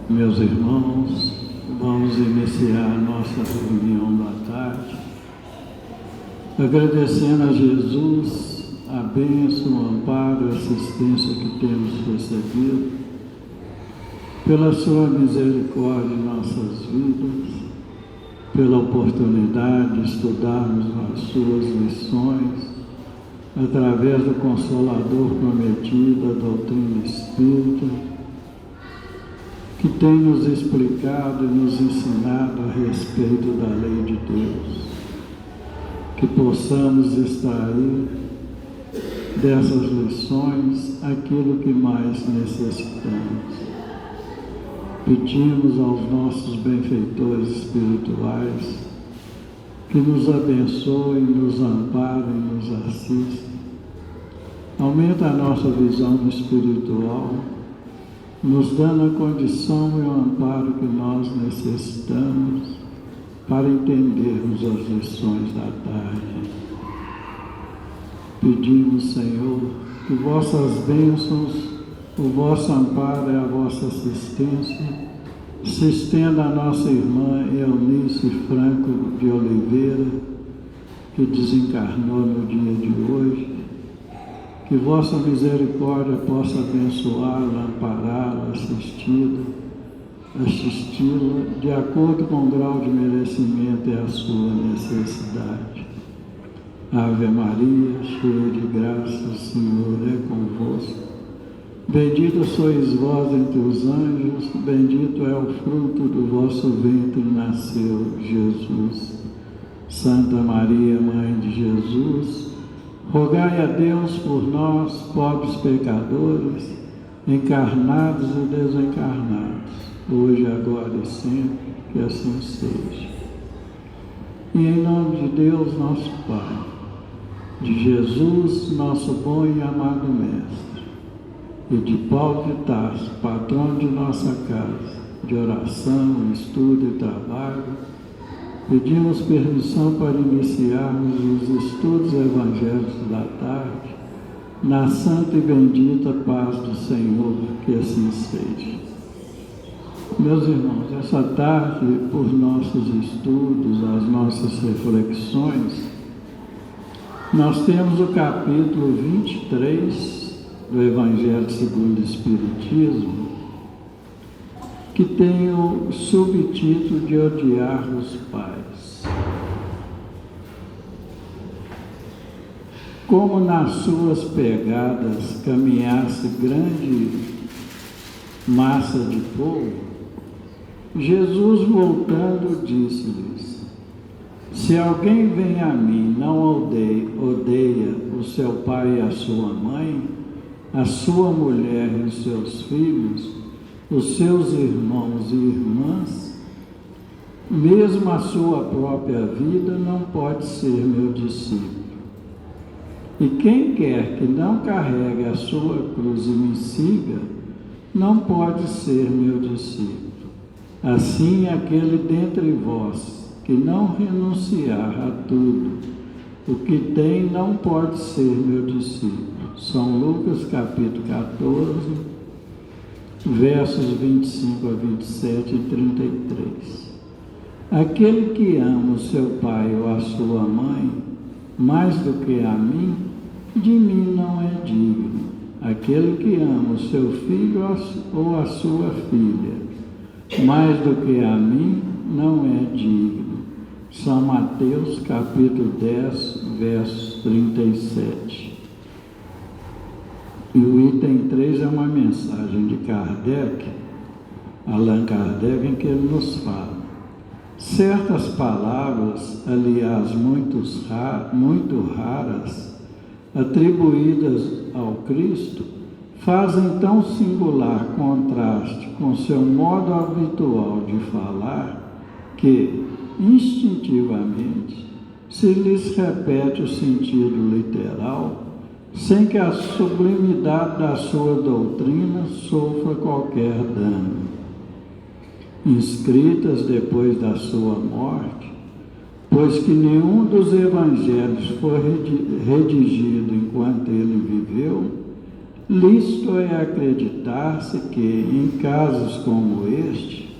Meus irmãos, vamos iniciar a nossa reunião da tarde, agradecendo a Jesus a bênção, o amparo, a assistência que temos recebido, pela sua misericórdia em nossas vidas, pela oportunidade de estudarmos as suas lições, através do Consolador prometido, a doutrina espírita, que tem nos explicado e nos ensinado a respeito da lei de Deus, que possamos extrair dessas lições aquilo que mais necessitamos. Pedimos aos nossos benfeitores espirituais que nos abençoem, nos amparem, nos assistam. Aumenta a nossa visão espiritual, nos dando a condição e o amparo que nós necessitamos para entendermos as lições da tarde. Pedimos, Senhor, que vossas bênçãos, o vosso amparo e a vossa assistência se estenda à nossa irmã Eunice Franco de Oliveira, que desencarnou no dia de hoje. Que vossa misericórdia possa abençoá-la, ampará-la, assisti-la de acordo com o grau de merecimento e a sua necessidade. Ave Maria, cheia de graça, o Senhor é convosco. Bendita sois vós entre os anjos, bendito é o fruto do vosso ventre, nasceu Jesus. Santa Maria, Mãe de Jesus, rogai a Deus por nós, pobres pecadores, encarnados e desencarnados, hoje, agora e sempre, que assim seja. E em nome de Deus, nosso Pai, de Jesus, nosso bom e amado Mestre, e de Paulo de Tarso, patrão de nossa casa, de oração, estudo e trabalho, pedimos permissão para iniciarmos os estudos evangélicos da tarde, na santa e bendita paz do Senhor, que assim seja. Meus irmãos, essa tarde, por nossos estudos, as nossas reflexões, nós temos o capítulo 23 do Evangelho segundo o Espiritismo, que tem o subtítulo de odiar os pais. Como nas suas pegadas caminhasse grande massa de povo, Jesus, voltando, disse-lhes: se alguém vem a mim, não odeia o seu pai e a sua mãe, a sua mulher e os seus filhos, os seus irmãos e irmãs, mesmo a sua própria vida, não pode ser meu discípulo. E quem quer que não carregue a sua cruz e me siga, não pode ser meu discípulo. Assim, aquele dentre vós que não renunciar a tudo o que tem, não pode ser meu discípulo. São Lucas capítulo 14, versos 25 a 27 e 33. Aquele que ama o seu pai ou a sua mãe mais do que a mim, de mim não é digno. Aquele que ama o seu filho ou a sua filha mais do que a mim, não é digno. São Mateus capítulo 10, versos 37. E o item 3 é uma mensagem de Kardec, Allan Kardec, em que ele nos fala: certas palavras, aliás, muito raras, atribuídas ao Cristo, fazem tão singular contraste com seu modo habitual de falar que, instintivamente, se lhes repete o sentido literal, sem que a sublimidade da sua doutrina sofra qualquer dano. Inscritas depois da sua morte, pois que nenhum dos evangelhos foi redigido enquanto ele viveu, Lícito é acreditar-se que, em casos como este,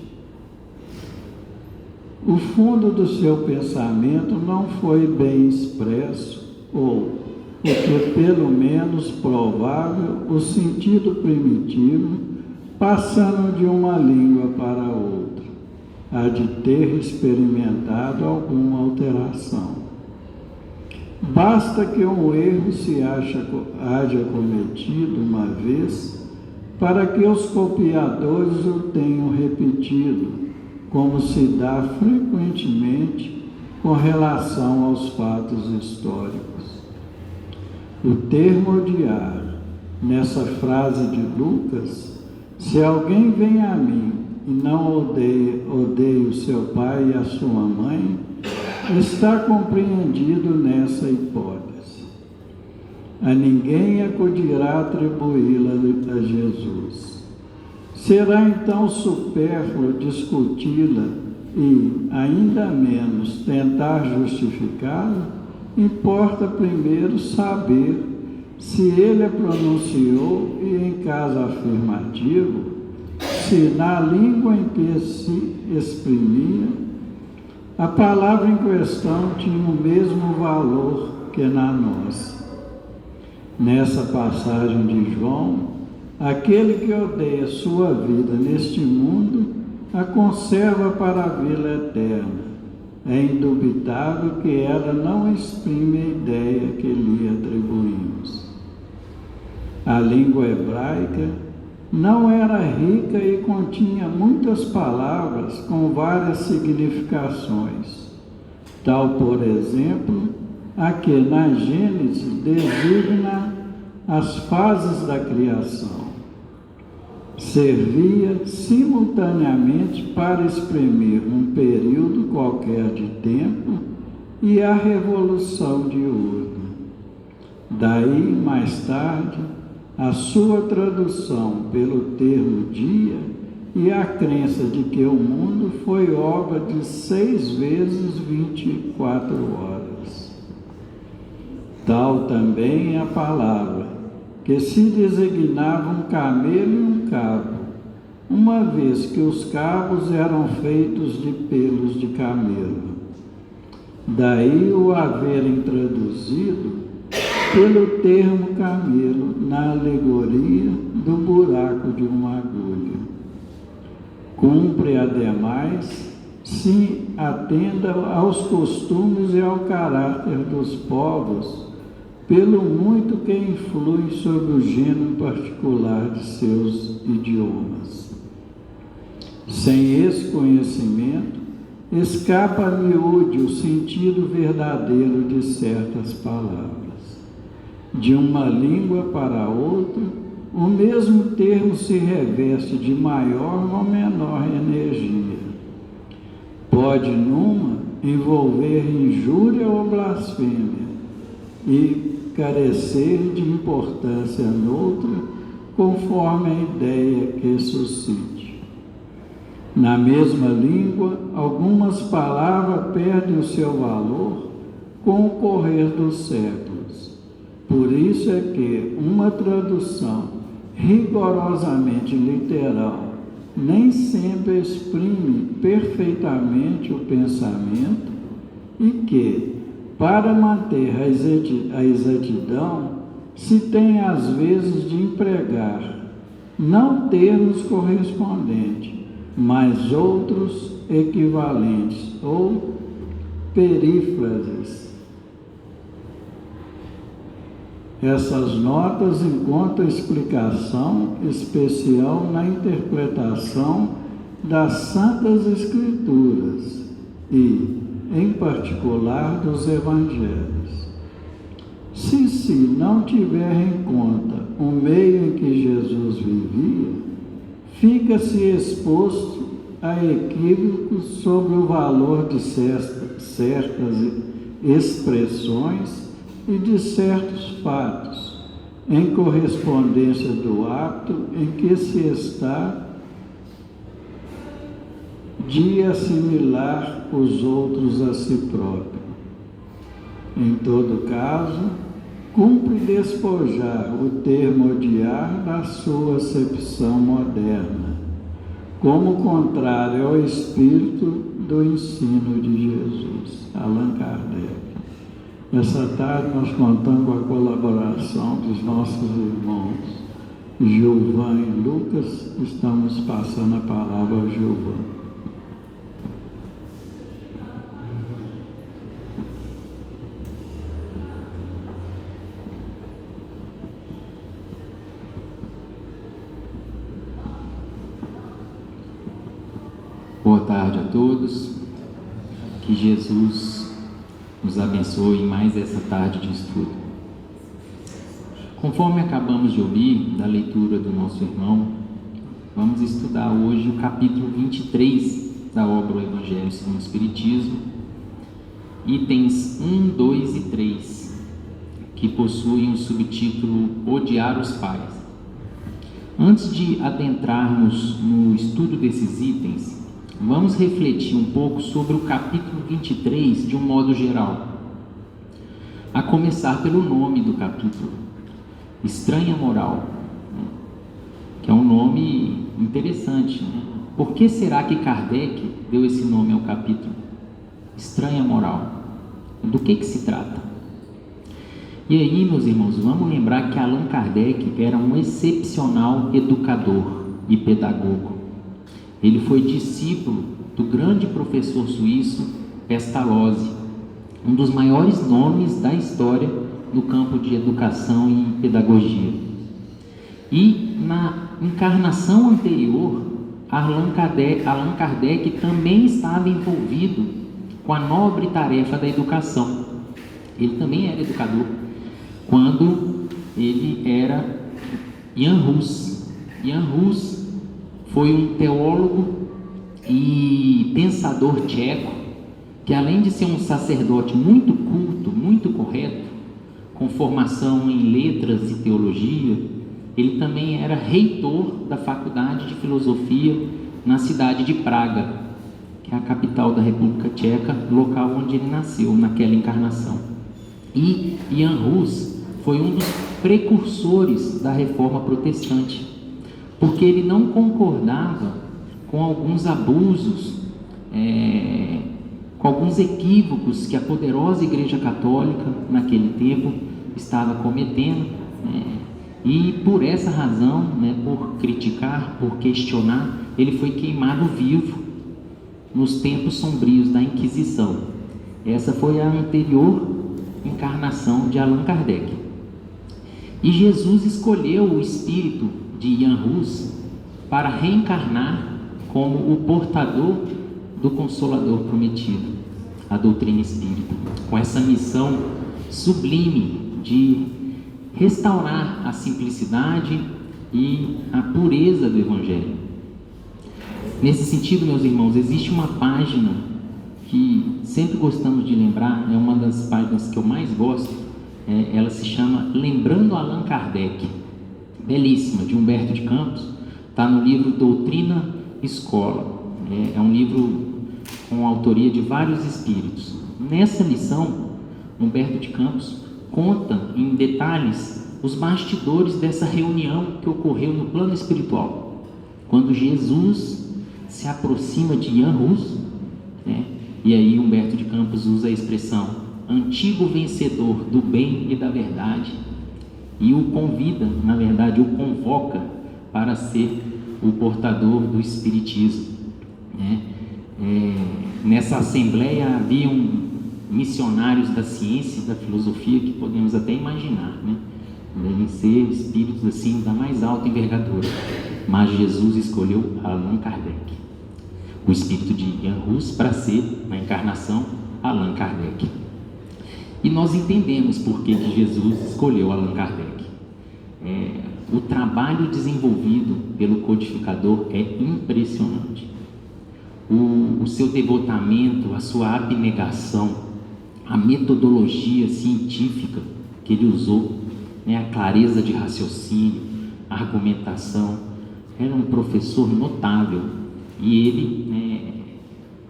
o fundo do seu pensamento não foi bem expresso, ou, o que pelo menos provável, o sentido primitivo, passando de uma língua para outra, há de ter experimentado alguma alteração. Basta que um erro se haja cometido uma vez, para que os copiadores o tenham repetido, como se dá frequentemente com relação aos fatos históricos. O termo odiar, nessa frase de Lucas, se alguém vem a mim e não odeia o seu pai e a sua mãe, está compreendido nessa hipótese. A ninguém acudirá atribuí-la a Jesus. Será então supérfluo discuti-la e, ainda menos, tentar justificá-la? Importa primeiro saber se ele a pronunciou e, em caso afirmativo, se na língua em que se exprimia, a palavra em questão tinha o mesmo valor que na nossa. Nessa passagem de João, aquele que odeia sua vida neste mundo, a conserva para a vida eterna. É indubitável que ela não exprime a ideia que lhe atribuímos. A língua hebraica não era rica e continha muitas palavras com várias significações, tal, por exemplo, a que na Gênesis designa as fases da criação. Servia simultaneamente para exprimir um período qualquer de tempo e a revolução diurna. Daí, mais tarde, a sua tradução pelo termo dia e a crença de que o mundo foi obra de 6 vezes 24 horas. Tal também é a palavra, que se designava um camelo e um cabo, uma vez que os cabos eram feitos de pelos de camelo. Daí o haverem traduzido pelo termo camelo na alegoria do buraco de uma agulha. Cumpre, ademais, se atenda aos costumes e ao caráter dos povos, pelo muito que influi sobre o gênero particular de seus idiomas. Sem esse conhecimento, escapa a miúde o sentido verdadeiro de certas palavras. De uma língua para outra, o mesmo termo se reveste de maior ou menor energia. Pode, numa, envolver injúria ou blasfêmia e carecer de importância noutra, conforme a ideia que suscite. Na mesma língua, algumas palavras perdem o seu valor com o correr dos séculos. Por isso é que uma tradução rigorosamente literal nem sempre exprime perfeitamente o pensamento e que, para manter a exatidão, se tem às vezes de empregar não termos correspondentes, mas outros equivalentes ou perífrases. Essas notas encontram explicação especial na interpretação das Santas Escrituras e, em particular, dos Evangelhos. Se não tiver em conta o meio em que Jesus vivia, fica-se exposto a equívocos sobre o valor de certas expressões e de certos fatos, em correspondência do hábito em que se está de assimilar os outros a si próprio. Em todo caso, cumpre despojar o termo odiar da sua acepção moderna, como contrário ao espírito do ensino de Jesus. Allan Kardec. Essa tarde nós contamos com a colaboração dos nossos irmãos Gilvan e Lucas. Estamos passando a palavra ao Gilvan. Boa tarde a todos, que Jesus nos abençoe em mais essa tarde de estudo. Conforme acabamos de ouvir da leitura do nosso irmão, vamos estudar hoje o capítulo 23 da obra O Evangelho segundo o Espiritismo, itens 1, 2 e 3, que possuem o subtítulo Odiar os Pais. Antes de adentrarmos no estudo desses itens, vamos refletir um pouco sobre o capítulo 23 de um modo geral. A começar pelo nome do capítulo, Estranha Moral, que é um nome interessante, né? Por que será que Kardec deu esse nome ao capítulo? Estranha Moral. Do que se trata? E aí, meus irmãos, vamos lembrar que Allan Kardec era um excepcional educador e pedagogo. Ele foi discípulo do grande professor suíço Pestalozzi, um dos maiores nomes da história no campo de educação e pedagogia. E na encarnação anterior, Allan Kardec também estava envolvido com a nobre tarefa da educação. Ele também era educador quando ele era Jan Hus. Jan Hus foi um teólogo e pensador tcheco que, além de ser um sacerdote muito culto, muito correto, com formação em letras e teologia, ele também era reitor da Faculdade de Filosofia na cidade de Praga, que é a capital da República Tcheca, local onde ele nasceu naquela encarnação. E Jan Hus foi um dos precursores da Reforma Protestante, porque ele não concordava com alguns abusos, com alguns equívocos que a poderosa Igreja Católica naquele tempo estava cometendo, e por essa razão, por criticar, por questionar, ele foi queimado vivo nos tempos sombrios da Inquisição. Essa foi a anterior encarnação de Allan Kardec. E Jesus escolheu o espírito de Jan Hus para reencarnar como o portador do Consolador prometido, a doutrina espírita, com essa missão sublime de restaurar a simplicidade e a pureza do Evangelho. Nesse sentido, meus irmãos, existe uma página que sempre gostamos de lembrar, é uma das páginas que eu mais gosto, ela se chama Lembrando Allan Kardec, belíssima, de Humberto de Campos, está no livro Doutrina Escola, é um livro com a autoria de vários espíritos. Nessa lição, Humberto de Campos conta em detalhes os bastidores dessa reunião que ocorreu no plano espiritual, quando Jesus se aproxima de Jan Hus, e aí Humberto de Campos usa a expressão antigo vencedor do bem e da verdade, e o convida, na verdade, o convoca para ser o portador do Espiritismo. Nessa assembleia haviam missionários da ciência e da filosofia que podemos até imaginar, devem ser espíritos assim da mais alta envergadura, mas Jesus escolheu Allan Kardec, o espírito de Jan Hus, para ser, na encarnação, Allan Kardec. E nós entendemos por que Jesus escolheu Allan Kardec. O trabalho desenvolvido pelo codificador é impressionante. O seu devotamento, a sua abnegação, a metodologia científica que ele usou, a clareza de raciocínio, a argumentação. Era um professor notável e ele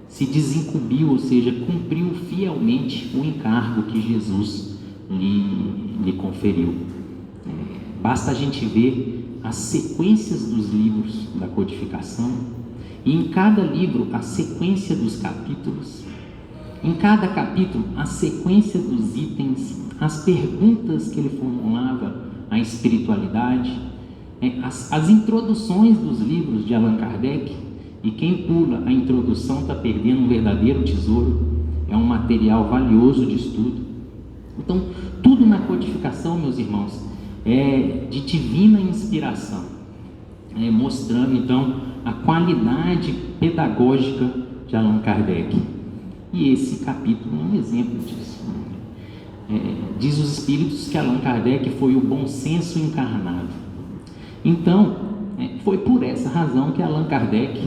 se desincumbiu, ou seja, cumpriu fielmente o encargo que Jesus lhe conferiu. Basta a gente ver as sequências dos livros da codificação, e em cada livro a sequência dos capítulos, em cada capítulo a sequência dos itens, as perguntas que ele formulava à espiritualidade, as introduções dos livros de Allan Kardec. E quem pula a introdução está perdendo um verdadeiro tesouro, é um material valioso de estudo. Então, tudo na codificação, meus irmãos, é de divina inspiração, mostrando então a qualidade pedagógica de Allan Kardec. E esse capítulo é um exemplo disso. Diz os espíritos que Allan Kardec foi o bom senso encarnado. Então, foi por essa razão que Allan Kardec,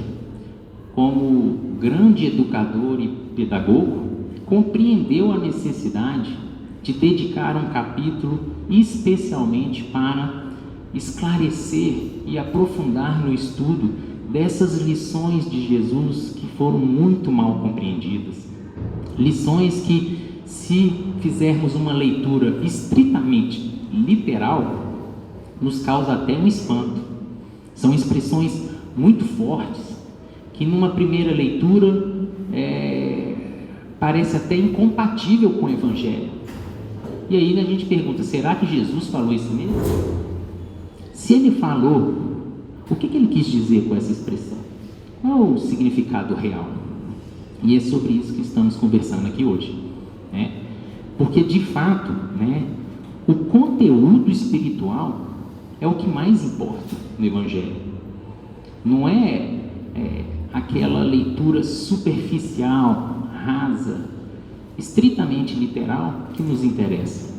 como grande educador e pedagogo, compreendeu a necessidade de dedicar um capítulo especialmente para esclarecer e aprofundar no estudo dessas lições de Jesus que foram muito mal compreendidas. Lições que, se fizermos uma leitura estritamente literal, nos causa até um espanto. São expressões muito fortes que numa primeira leitura parece até incompatível com o Evangelho. E aí a gente pergunta, será que Jesus falou isso mesmo? Se ele falou, o que ele quis dizer com essa expressão? Qual o significado real? E é sobre isso que estamos conversando aqui hoje, porque de fato, o conteúdo espiritual é o que mais importa no Evangelho. Não é aquela leitura superficial, rasa, estritamente literal que nos interessa.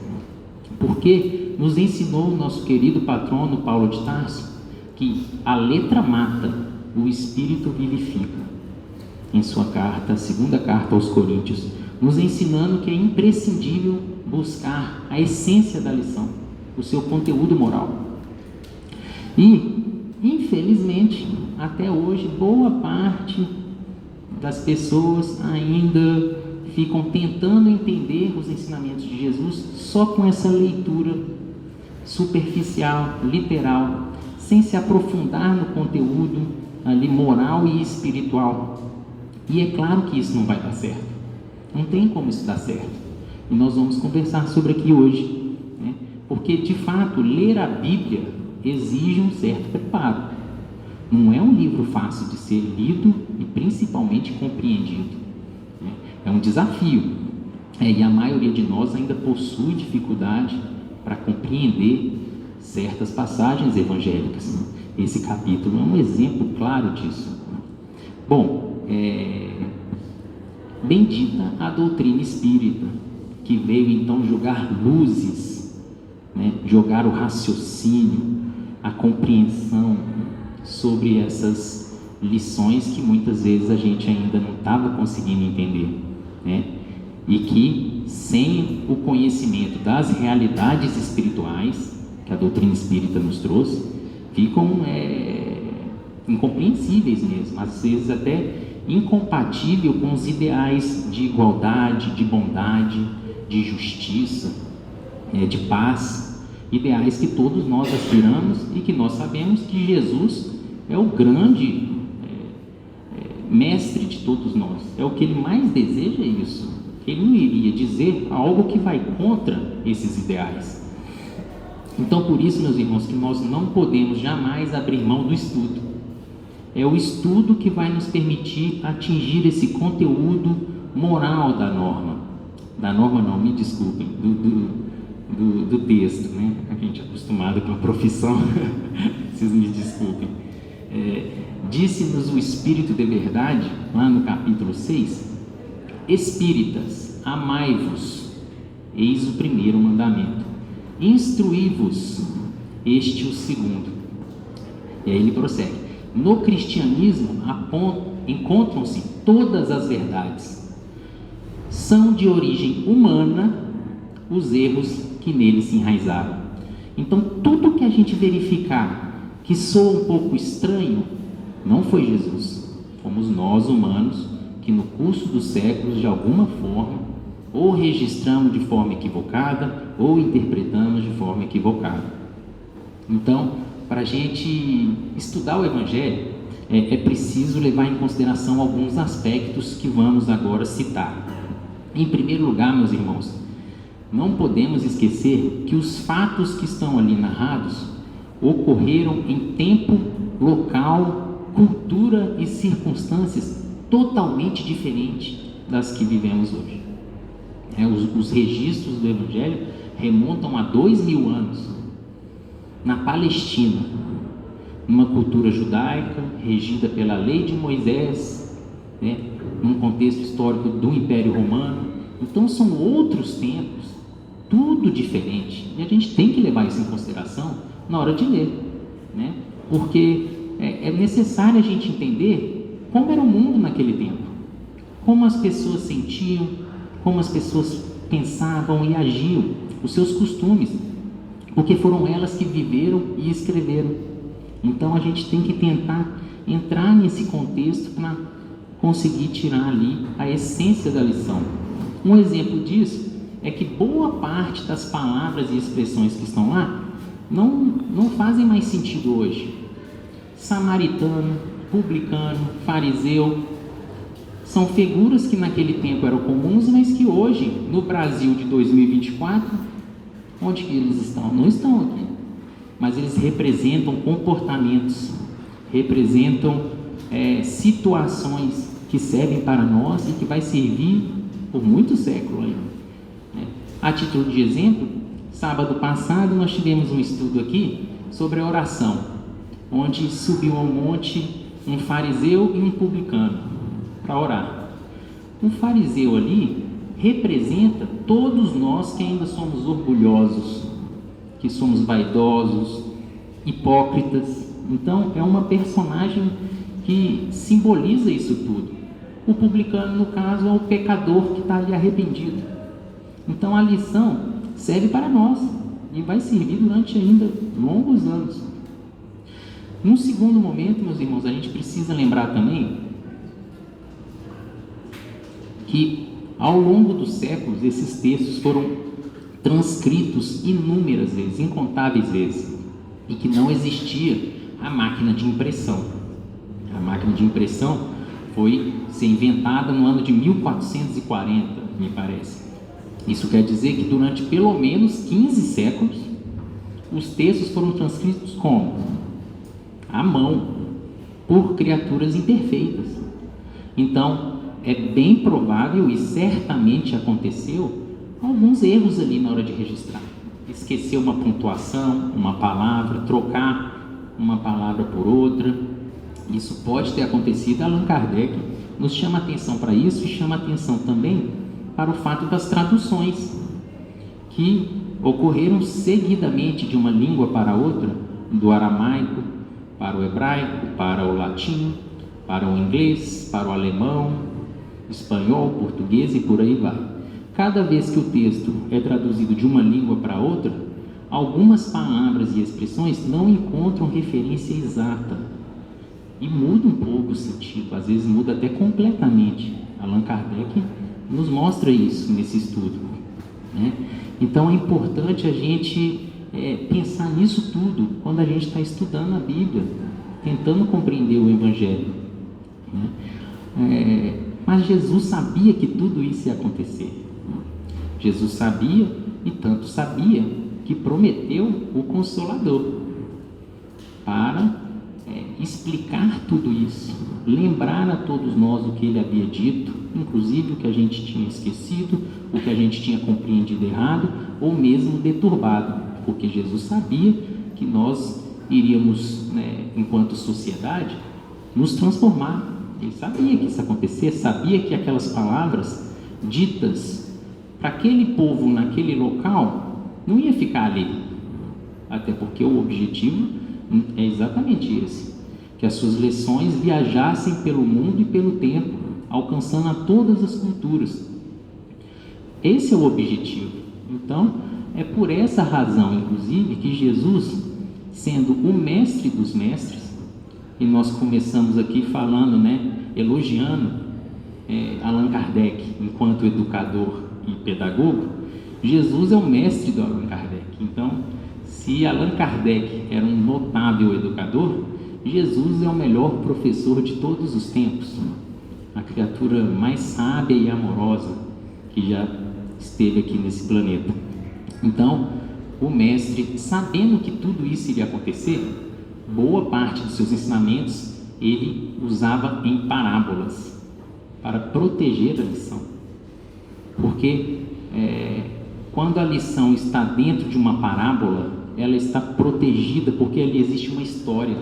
Porque nos ensinou o nosso querido patrono Paulo de Tarso que a letra mata, o espírito vivifica. Em sua carta, a segunda carta aos Coríntios, nos ensinando que é imprescindível buscar a essência da lição, o seu conteúdo moral. E, infelizmente, até hoje, boa parte das pessoas ainda ficam tentando entender os ensinamentos de Jesus só com essa leitura superficial, literal, sem se aprofundar no conteúdo ali moral e espiritual. E é claro que isso não vai dar certo. Não tem como isso dar certo. E nós vamos conversar sobre aqui hoje, porque de fato ler a Bíblia exige um certo preparo. Não é um livro fácil de ser lido e principalmente compreendido. É um desafio. E a maioria de nós ainda possui dificuldade para compreender certas passagens evangélicas. Esse capítulo é um exemplo claro disso. Bom, bendita a doutrina espírita, que veio então jogar luzes, jogar o raciocínio, a compreensão sobre essas lições que muitas vezes a gente ainda não estava conseguindo entender, e que sem o conhecimento das realidades espirituais que a doutrina espírita nos trouxe, ficam incompreensíveis mesmo, às vezes até incompatível com os ideais de igualdade, de bondade, de justiça, de paz, ideais que todos nós aspiramos e que nós sabemos que Jesus é o grande mestre de todos nós. É o que ele mais deseja, isso. Ele não iria dizer algo que vai contra esses ideais. Então, por isso, meus irmãos, que nós não podemos jamais abrir mão do estudo. É o estudo que vai nos permitir atingir esse conteúdo moral da norma. Da norma não, me desculpem, do texto, A gente é acostumado com a profissão, vocês me desculpem. Disse-nos o Espírito de verdade, lá no capítulo 6, Espíritas, amai-vos, eis o primeiro mandamento. Instruí-vos, este o segundo. E aí ele prossegue. No cristianismo encontram-se todas as verdades. São de origem humana os erros que nele se enraizaram. Então, tudo que a gente verificar que soa um pouco estranho, não foi Jesus. Fomos nós, humanos, que no curso dos séculos, de alguma forma, ou registramos de forma equivocada, ou interpretamos de forma equivocada. Então, para a gente estudar o Evangelho, é preciso levar em consideração alguns aspectos que vamos agora citar. Em primeiro lugar, meus irmãos, não podemos esquecer que os fatos que estão ali narrados ocorreram em tempo, local, cultura e circunstâncias totalmente diferentes das que vivemos hoje. Os registros do Evangelho remontam a 2000 anos, na Palestina, numa cultura judaica regida pela lei de Moisés, num contexto histórico do Império Romano. Então são outros tempos, tudo diferente, e a gente tem que levar isso em consideração na hora de ler, porque é necessário a gente entender como era o mundo naquele tempo, como as pessoas sentiam, como as pessoas pensavam e agiam, os seus costumes, porque foram elas que viveram e escreveram. Então a gente tem que tentar entrar nesse contexto para conseguir tirar ali a essência da lição. Um exemplo disso é que boa parte das palavras e expressões que estão lá não fazem mais sentido hoje. Samaritano, publicano, fariseu, são figuras que naquele tempo eram comuns, mas que hoje, no Brasil de 2024, onde que eles estão? Não estão aqui. Mas eles representam comportamentos, representam situações que servem para nós e que vai servir por muitos séculos ainda. A título de exemplo, sábado passado nós tivemos um estudo aqui sobre a oração, onde subiu ao monte um fariseu e um publicano para orar. O fariseu ali representa todos nós que ainda somos orgulhosos, que somos vaidosos, hipócritas. Então é uma personagem que simboliza isso tudo. O publicano, no caso, é o pecador que está ali arrependido. Então a lição serve para nós e vai servir durante ainda longos anos. Num segundo momento, meus irmãos, a gente precisa lembrar também que ao longo dos séculos esses textos foram transcritos inúmeras vezes, incontáveis vezes, e que não existia a máquina de impressão. A máquina de impressão foi ser inventada no ano de 1440, me parece. Isso quer dizer que durante pelo menos 15 séculos os textos foram transcritos como? À mão, por criaturas imperfeitas. Então é bem provável, e certamente aconteceu, alguns erros ali na hora de registrar. Esquecer uma pontuação, uma palavra, trocar uma palavra por outra. Isso pode ter acontecido. Allan Kardec nos chama atenção para isso e chama atenção também para o fato das traduções que ocorreram seguidamente de uma língua para outra, do aramaico para o hebraico, para o latim, para o inglês, para o alemão, espanhol, português e por aí vai. Cada vez que o texto é traduzido de uma língua para outra, algumas palavras e expressões não encontram referência exata e muda um pouco o sentido, às vezes muda até completamente. Allan Kardec nos mostra isso nesse estudo, Então é importante a gente pensar nisso tudo quando a gente está estudando a Bíblia, tentando compreender o Evangelho, Mas Jesus sabia que tudo isso ia acontecer. Jesus sabia, e tanto sabia, que prometeu o Consolador para explicar tudo isso, lembrar a todos nós o que ele havia dito, inclusive o que a gente tinha esquecido, o que a gente tinha compreendido errado ou mesmo deturbado, porque Jesus sabia que nós iríamos, enquanto sociedade, nos transformar. Ele sabia que isso ia acontecer, sabia que aquelas palavras ditas para aquele povo naquele local não ia ficar ali, até porque o objetivo é exatamente esse, que as suas lições viajassem pelo mundo e pelo tempo, alcançando a todas as culturas. Esse é o objetivo. Então, é por essa razão, inclusive, que Jesus, sendo o mestre dos mestres, e nós começamos aqui falando, elogiando Allan Kardec enquanto educador e pedagogo, Jesus é o mestre do Allan Kardec. Então, se Allan Kardec era um notável educador, Jesus é o melhor professor de todos os tempos, a criatura mais sábia e amorosa que já esteve aqui nesse planeta. Então, o mestre, sabendo que tudo isso iria acontecer, boa parte dos seus ensinamentos ele usava em parábolas para proteger a lição. Porque quando a lição está dentro de uma parábola, ela está protegida porque ali existe uma história,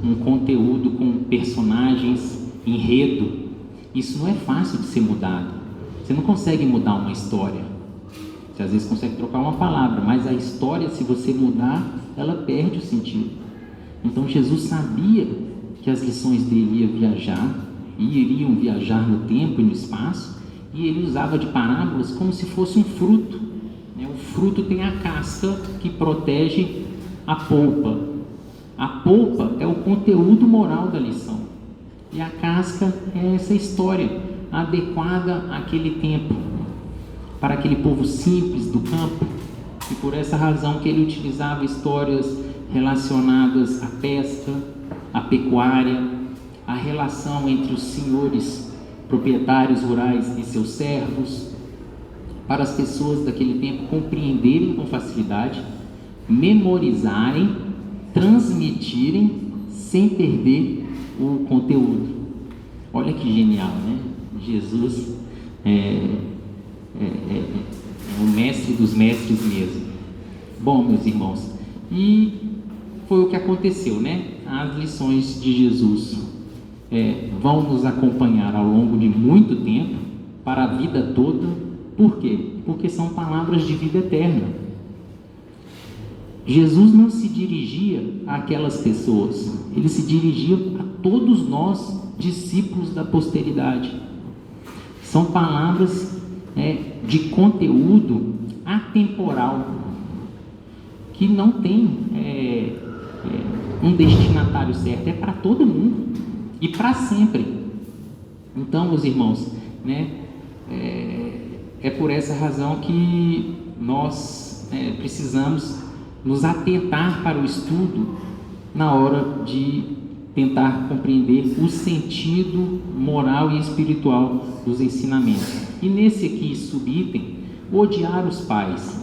um conteúdo com personagens, enredo. Isso não é fácil de ser mudado. Você não consegue mudar uma história. Você às vezes consegue trocar uma palavra, mas a história, se você mudar, ela perde o sentido. Então Jesus sabia que as lições dele iriam viajar no tempo e no espaço, e ele usava de parábolas como se fosse um fruto. O fruto tem a casca que protege a polpa. A polpa é o conteúdo moral da lição, e a casca é essa história adequada àquele tempo, para aquele povo simples do campo. E por essa razão que ele utilizava histórias relacionadas à pesca, à pecuária, à relação entre os senhores proprietários rurais e seus servos, para as pessoas daquele tempo compreenderem com facilidade, memorizarem, transmitirem sem perder o conteúdo. Olha que genial, né? Jesus é o mestre dos mestres mesmo. Bom, meus irmãos, e foi o que aconteceu, né? As lições de Jesus vão nos acompanhar ao longo de muito tempo, para a vida toda. Por quê? Porque são palavras de vida eterna. Jesus não se dirigia àquelas pessoas, ele se dirigia a todos nós, discípulos da posteridade. São palavras de conteúdo atemporal, que não tem um destinatário certo, é para todo mundo e para sempre. Então, meus irmãos, é por essa razão que nós precisamos nos atentar para o estudo na hora de tentar compreender o sentido moral e espiritual dos ensinamentos. E nesse aqui subitem, odiar os pais.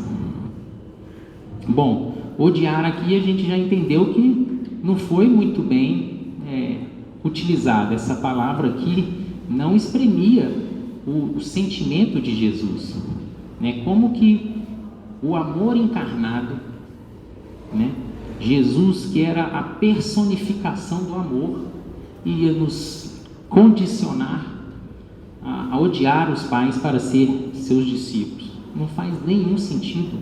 Bom, odiar aqui a gente já entendeu que não foi muito bem utilizada. Essa palavra aqui não exprimia o sentimento de Jesus, como que o amor encarnado, Jesus, que era a personificação do amor, ia nos condicionar a odiar os pais para ser seus discípulos. Não faz nenhum sentido.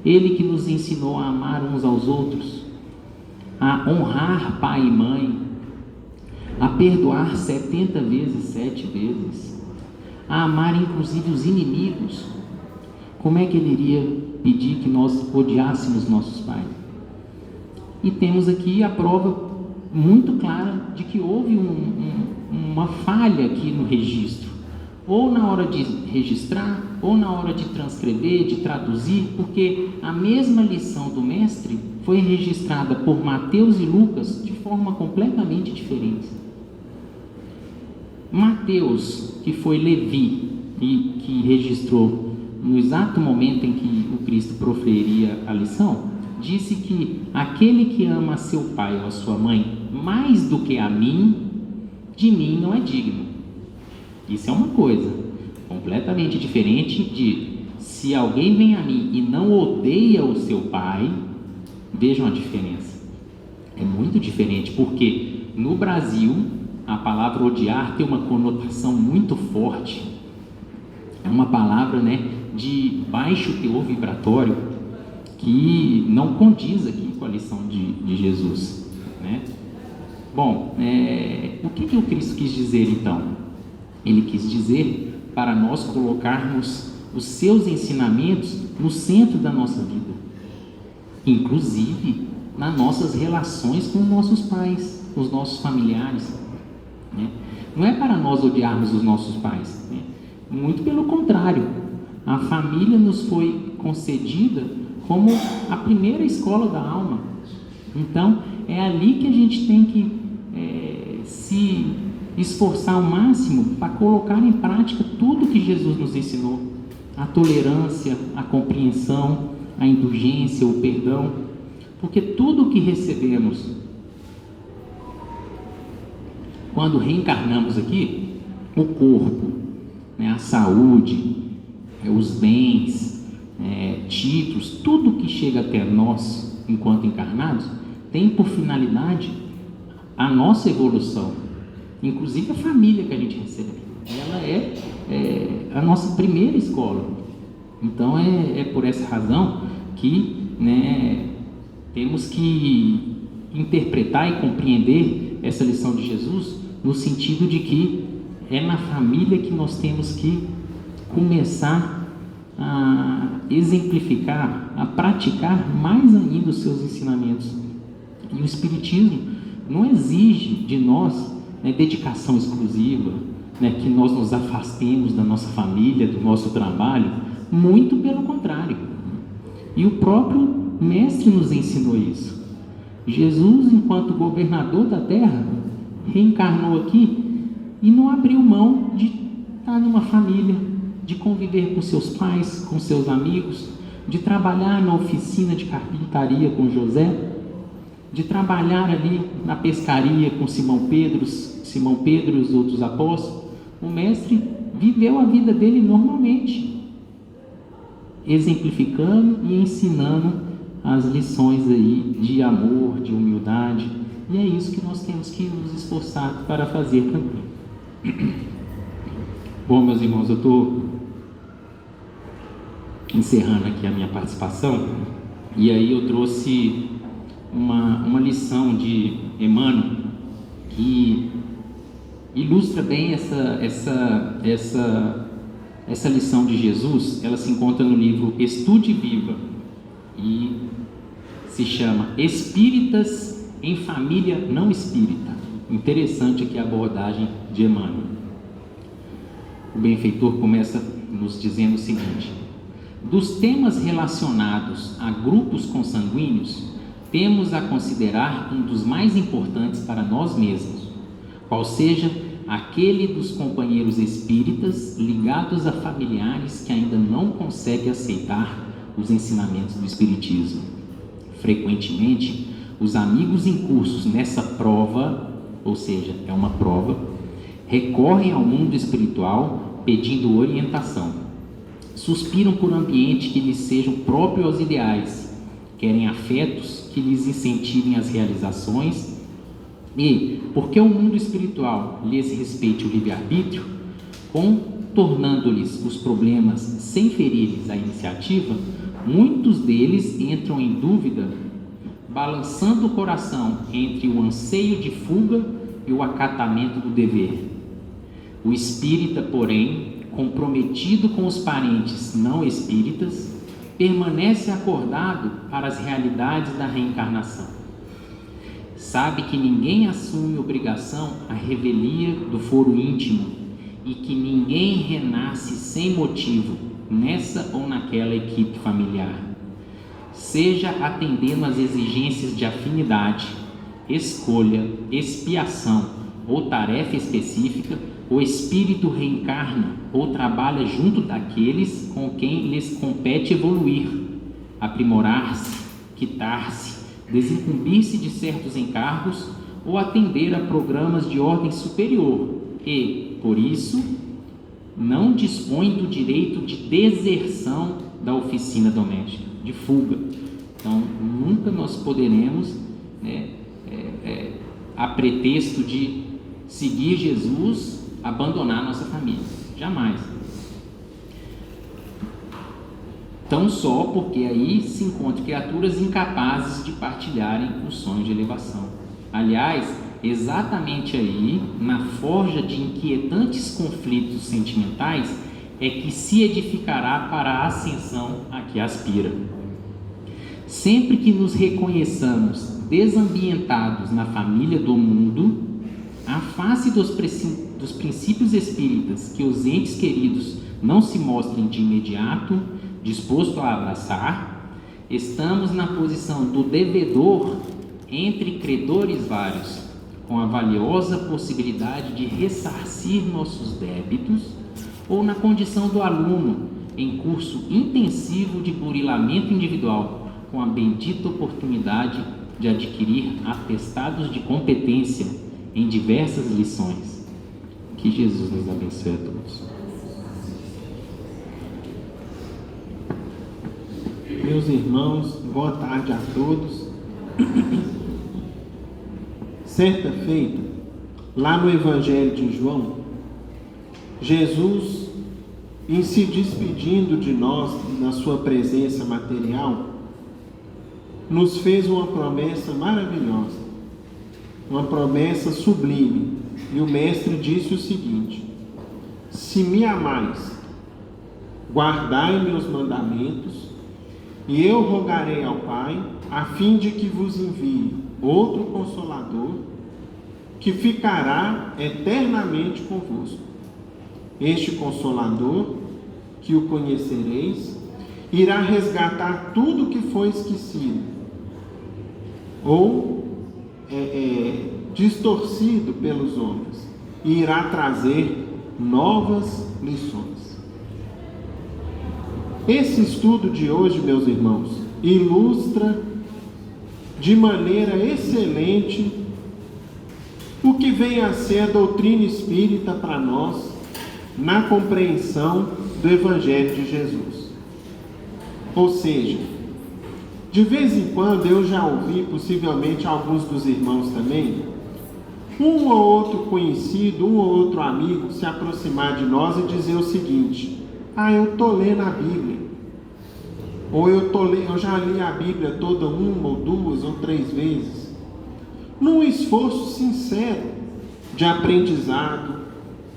Ele que nos ensinou a amar uns aos outros, a honrar pai e mãe, a perdoar 70 vezes, 7 vezes, a amar inclusive os inimigos. Como é que ele iria pedir que nós odiássemos nossos pais? E temos aqui a prova muito clara de que houve uma falha aqui no registro, ou na hora de registrar, ou na hora de transcrever, de traduzir, porque a mesma lição do mestre foi registrada por Mateus e Lucas de forma completamente diferente. Mateus, que foi Levi e que registrou no exato momento em que o Cristo proferia a lição, disse que aquele que ama a seu pai ou a sua mãe mais do que a mim, de mim não é digno. Isso é uma coisa completamente diferente de: se alguém vem a mim e não odeia o seu pai. Vejam a diferença, é muito diferente, porque no Brasil a palavra odiar tem uma conotação muito forte, é uma palavra de baixo teor vibratório, que não condiz aqui com a lição de Jesus, Bom, o que o Cristo quis dizer então? Ele quis dizer para nós colocarmos os seus ensinamentos no centro da nossa vida, inclusive nas nossas relações com os nossos pais, os nossos familiares, Não é para nós odiarmos os nossos pais, muito pelo contrário. A família nos foi concedida como a primeira escola da alma. Então, é ali que a gente tem que se esforçar ao máximo para colocar em prática tudo que Jesus nos ensinou. A tolerância, a compreensão, a indulgência, o perdão. Porque tudo o que recebemos quando reencarnamos aqui, o corpo, a saúde, os bens, títulos, tudo que chega até nós enquanto encarnados, tem por finalidade a nossa evolução, inclusive a família que a gente recebe. Ela é a nossa primeira escola. Então é por essa razão que temos que interpretar e compreender essa lição de Jesus no sentido de que é na família que nós temos que começar a exemplificar, a praticar mais ainda os seus ensinamentos. E o Espiritismo não exige de nós dedicação exclusiva, que nós nos afastemos da nossa família, do nosso trabalho, muito pelo contrário. E o próprio Mestre nos ensinou isso. Jesus, enquanto governador da terra, reencarnou aqui e não abriu mão de estar numa família, de conviver com seus pais, com seus amigos, de trabalhar na oficina de carpintaria com José, de trabalhar ali na pescaria com Simão Pedro e os outros apóstolos. O Mestre viveu a vida dele normalmente, exemplificando e ensinando as lições aí de amor, de humildade, e é isso que nós temos que nos esforçar para fazer também. Bom, meus irmãos, eu estou encerrando aqui a minha participação, e aí eu trouxe uma lição de Emmanuel que ilustra bem essa lição de Jesus. Ela se encontra no livro Estude Viva e se chama Espíritas em Família Não Espírita. Interessante aqui a abordagem de Emmanuel. O benfeitor começa nos dizendo o seguinte: dos temas relacionados a grupos consanguíneos, temos a considerar um dos mais importantes para nós mesmos, qual seja aquele dos companheiros espíritas ligados a familiares que ainda não conseguem aceitar os ensinamentos do Espiritismo. Frequentemente, os amigos incursos nessa prova, ou seja, é uma prova, recorrem ao mundo espiritual pedindo orientação. Suspiram por ambiente que lhes sejam próprios aos ideais, querem afetos que lhes incentivem as realizações e, porque o mundo espiritual lhes respeite o livre-arbítrio, contornando-lhes os problemas sem ferir-lhes a iniciativa, muitos deles entram em dúvida, balançando o coração entre o anseio de fuga e o acatamento do dever. O espírita, porém, comprometido com os parentes não espíritas, permanece acordado para as realidades da reencarnação. Sabe que ninguém assume obrigação à revelia do foro íntimo e que ninguém renasce sem motivo nessa ou naquela equipe familiar. Seja atendendo às exigências de afinidade, escolha, expiação ou tarefa específica, o espírito reencarna ou trabalha junto daqueles com quem lhes compete evoluir, aprimorar-se, quitar-se, desincumbir-se de certos encargos ou atender a programas de ordem superior e, por isso, não dispõe do direito de deserção da oficina doméstica, de fuga. Então, nunca nós poderemos, a pretexto de seguir Jesus, abandonar nossa família. Jamais. Tão só porque aí se encontram criaturas incapazes de partilharem os sonhos de elevação. Aliás, exatamente aí, na forja de inquietantes conflitos sentimentais, é que se edificará para a ascensão a que aspira. Sempre que nos reconheçamos desambientados na família do mundo, a face dos princípios espíritas que os entes queridos não se mostrem de imediato disposto a abraçar, estamos na posição do devedor entre credores vários, com a valiosa possibilidade de ressarcir nossos débitos, ou na condição do aluno em curso intensivo de burilamento individual, com a bendita oportunidade de adquirir atestados de competência em diversas lições. Que Jesus nos abençoe a todos. Meus irmãos, boa tarde a todos. Certa feita, lá no Evangelho de João, Jesus, em se despedindo de nós na sua presença material, nos fez uma promessa maravilhosa, uma promessa sublime. E o Mestre disse o seguinte: se me amais, guardai meus mandamentos, e eu rogarei ao Pai, a fim de que vos envie outro Consolador, que ficará eternamente convosco. Este Consolador, que o conhecereis, irá resgatar tudo que foi esquecido, ou distorcido pelos homens, e irá trazer novas lições. Esse estudo de hoje, meus irmãos, ilustra de maneira excelente o que vem a ser a doutrina espírita para nós na compreensão do Evangelho de Jesus. Ou seja, de vez em quando eu já ouvi, possivelmente alguns dos irmãos também, um ou outro conhecido, um ou outro amigo se aproximar de nós e dizer o seguinte: eu estou lendo a Bíblia, ou eu já li a Bíblia toda uma, ou duas, ou três vezes, num esforço sincero de aprendizado,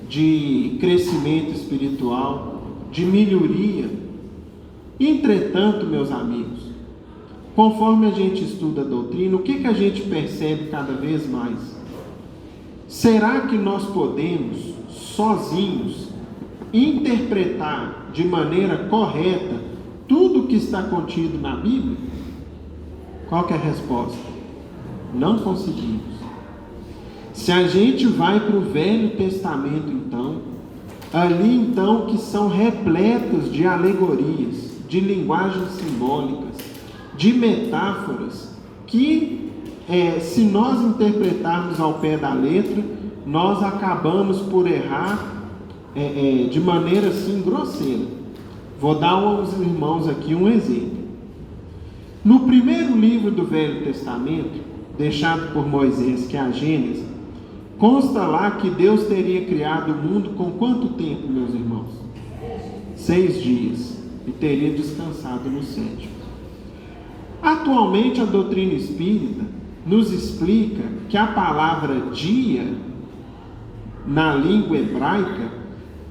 de crescimento espiritual, de melhoria. Entretanto, meus amigos, conforme a gente estuda a doutrina, o que a gente percebe cada vez mais? Será que nós podemos, sozinhos, interpretar de maneira correta tudo que está contido na Bíblia? Qual que é a resposta? Não conseguimos. Se a gente vai para o Velho Testamento, então, ali então que são repletos de alegorias, de linguagens simbólicas, de metáforas, que se nós interpretarmos ao pé da letra, nós acabamos por errar de maneira assim grosseira. Vou dar aos irmãos aqui um exemplo. No primeiro livro do Velho Testamento, deixado por Moisés, que é a Gênesis, consta lá que Deus teria criado o mundo com quanto tempo, meus irmãos? 6 dias, e teria descansado no 7º. Atualmente a doutrina espírita nos explica que a palavra dia, na língua hebraica,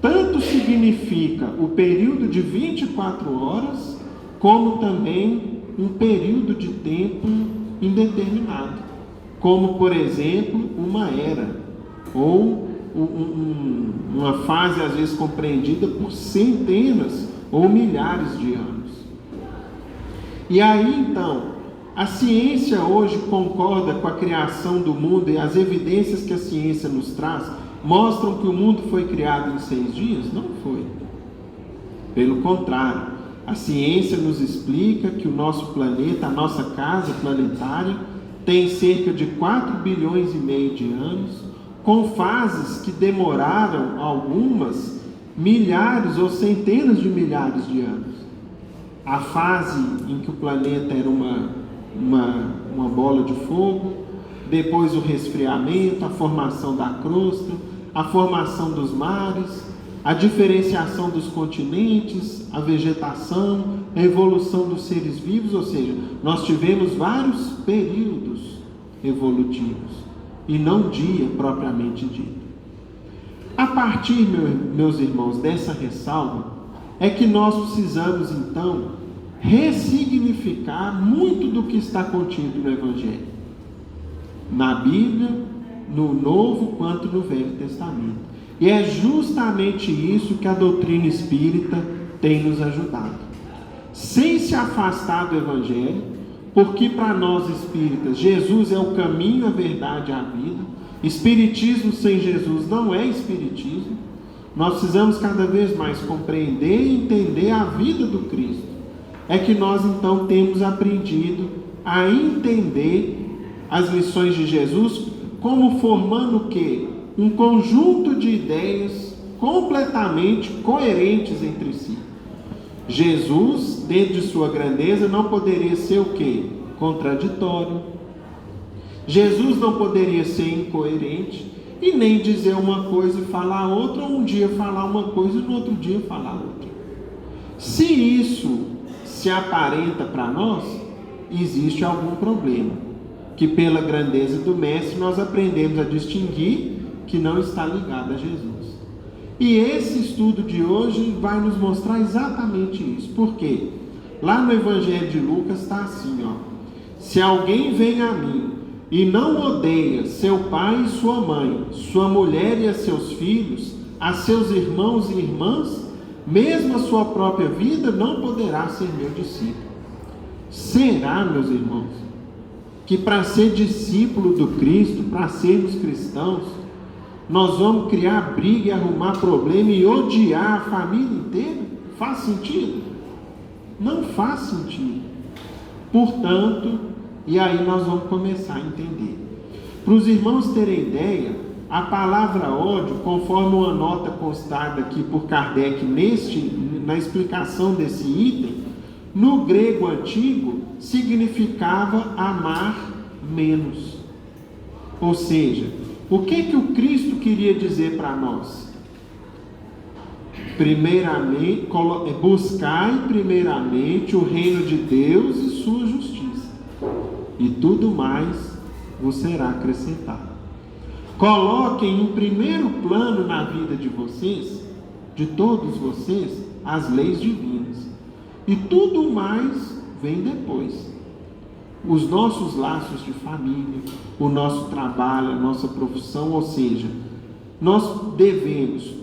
tanto significa o período de 24 horas, como também um período de tempo indeterminado, como por exemplo uma era, ou uma fase às vezes compreendida por centenas ou milhares de anos. E aí então, a ciência hoje concorda com a criação do mundo, e as evidências que a ciência nos traz mostram que o mundo foi criado em 6 dias? Não foi. Pelo contrário, a ciência nos explica que o nosso planeta, a nossa casa planetária, tem cerca de 4,5 bilhões de anos, com fases que demoraram algumas milhares ou centenas de milhares de anos. A fase em que o planeta era uma bola de fogo, depois o resfriamento, a formação da crosta, a formação dos mares, a diferenciação dos continentes, a vegetação, a evolução dos seres vivos, ou seja, nós tivemos vários períodos evolutivos, e não dia propriamente dito. A partir, meus irmãos, dessa ressalva, é que nós precisamos então ressignificar muito do que está contido no Evangelho. Na Bíblia, no Novo quanto no Velho Testamento. E é justamente isso que a doutrina espírita tem nos ajudado. Sem se afastar do Evangelho, porque para nós espíritas, Jesus é o caminho, a verdade e a vida. Espiritismo sem Jesus não é espiritismo. Nós precisamos cada vez mais compreender e entender a vida do Cristo. É que nós então temos aprendido a entender as lições de Jesus como formando o quê? Um conjunto de ideias completamente coerentes entre si. Jesus, dentro de sua grandeza, não poderia ser o quê? Contraditório. Jesus não poderia ser incoerente e nem dizer uma coisa e falar outra, ou um dia falar uma coisa e no outro dia falar outra. Se isso se aparenta para nós, existe algum problema, que pela grandeza do Mestre nós aprendemos a distinguir que não está ligado a Jesus. E esse estudo de hoje vai nos mostrar exatamente isso. Por quê? Lá no Evangelho de Lucas está assim, ó: se alguém vem a mim e não odeia seu pai e sua mãe, sua mulher e a seus filhos, a seus irmãos e irmãs, mesmo a sua própria vida, não poderá ser meu discípulo. Será, meus irmãos, que para ser discípulo do Cristo, para sermos cristãos, nós vamos criar briga e arrumar problema e odiar a família inteira? Faz sentido? Não faz sentido. Portanto, e aí nós vamos começar a entender. Para os irmãos terem ideia, a palavra ódio, conforme uma nota constada aqui por Kardec na explicação desse item, no grego antigo significava amar menos. Ou seja, o que o Cristo queria dizer para nós? Primeiramente, buscai primeiramente o reino de Deus e sua justiça, e tudo mais vos será acrescentado. Coloquem em primeiro plano na vida de vocês, de todos vocês, as leis divinas, e tudo mais vem depois. Os nossos laços de família, o nosso trabalho, a nossa profissão, ou seja, nós devemos.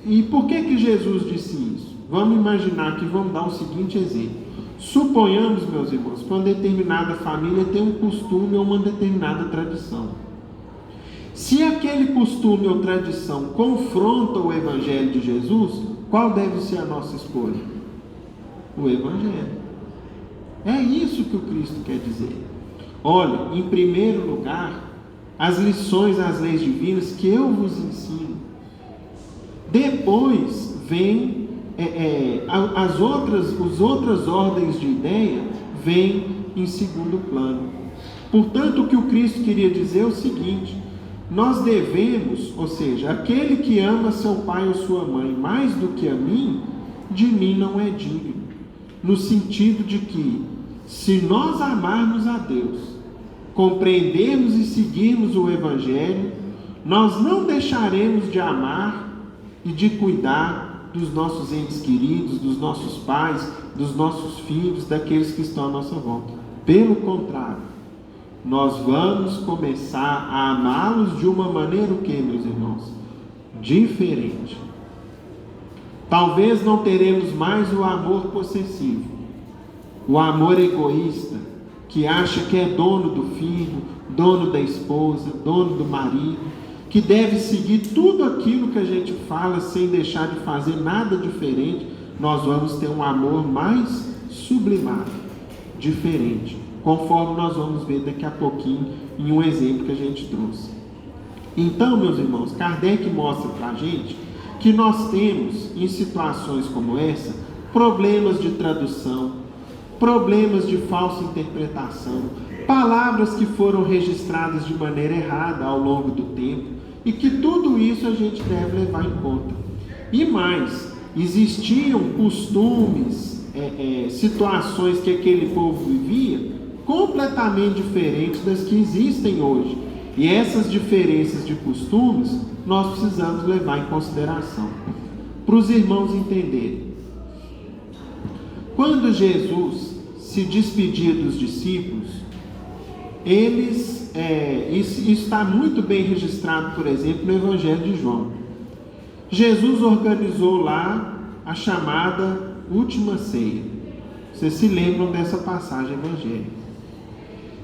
E por que Jesus disse isso? Vamos imaginar que vamos dar o seguinte exemplo. Suponhamos, meus irmãos, que uma determinada família tem um costume ou uma determinada tradição. Se aquele costume ou tradição confronta o Evangelho de Jesus, qual deve ser a nossa escolha? O Evangelho. É isso que o Cristo quer dizer. Olha, em primeiro lugar, as lições, as leis divinas que eu vos ensino. Depois vem as outras ordens de ideia vêm em segundo plano. Portanto, o que o Cristo queria dizer é o seguinte: nós devemos, ou seja, aquele que ama seu pai ou sua mãe mais do que a mim, de mim não é digno. No sentido de que, se nós amarmos a Deus, compreendermos e seguirmos o Evangelho, nós não deixaremos de amar e de cuidar dos nossos entes queridos, dos nossos pais, dos nossos filhos, daqueles que estão à nossa volta. Pelo contrário, nós vamos começar a amá-los de uma maneira o que, meus irmãos? Diferente. Talvez não teremos mais o amor possessivo, o amor egoísta, que acha que é dono do filho, dono da esposa, dono do marido, que deve seguir tudo aquilo que a gente fala sem deixar de fazer nada diferente. Nós vamos ter um amor mais sublimado, diferente, conforme nós vamos ver daqui a pouquinho em um exemplo que a gente trouxe. Então, meus irmãos, Kardec mostra para a gente que nós temos, em situações como essa, problemas de tradução, problemas de falsa interpretação, palavras que foram registradas de maneira errada ao longo do tempo, e que tudo isso a gente deve levar em conta. E mais, existiam costumes, situações que aquele povo vivia completamente diferentes das que existem hoje. E essas diferenças de costumes nós precisamos levar em consideração para os irmãos entenderem. Quando Jesus se despedia dos discípulos, eles isso está muito bem registrado, por exemplo, no Evangelho de João. Jesus organizou lá a chamada última ceia. Vocês se lembram dessa passagem evangélica?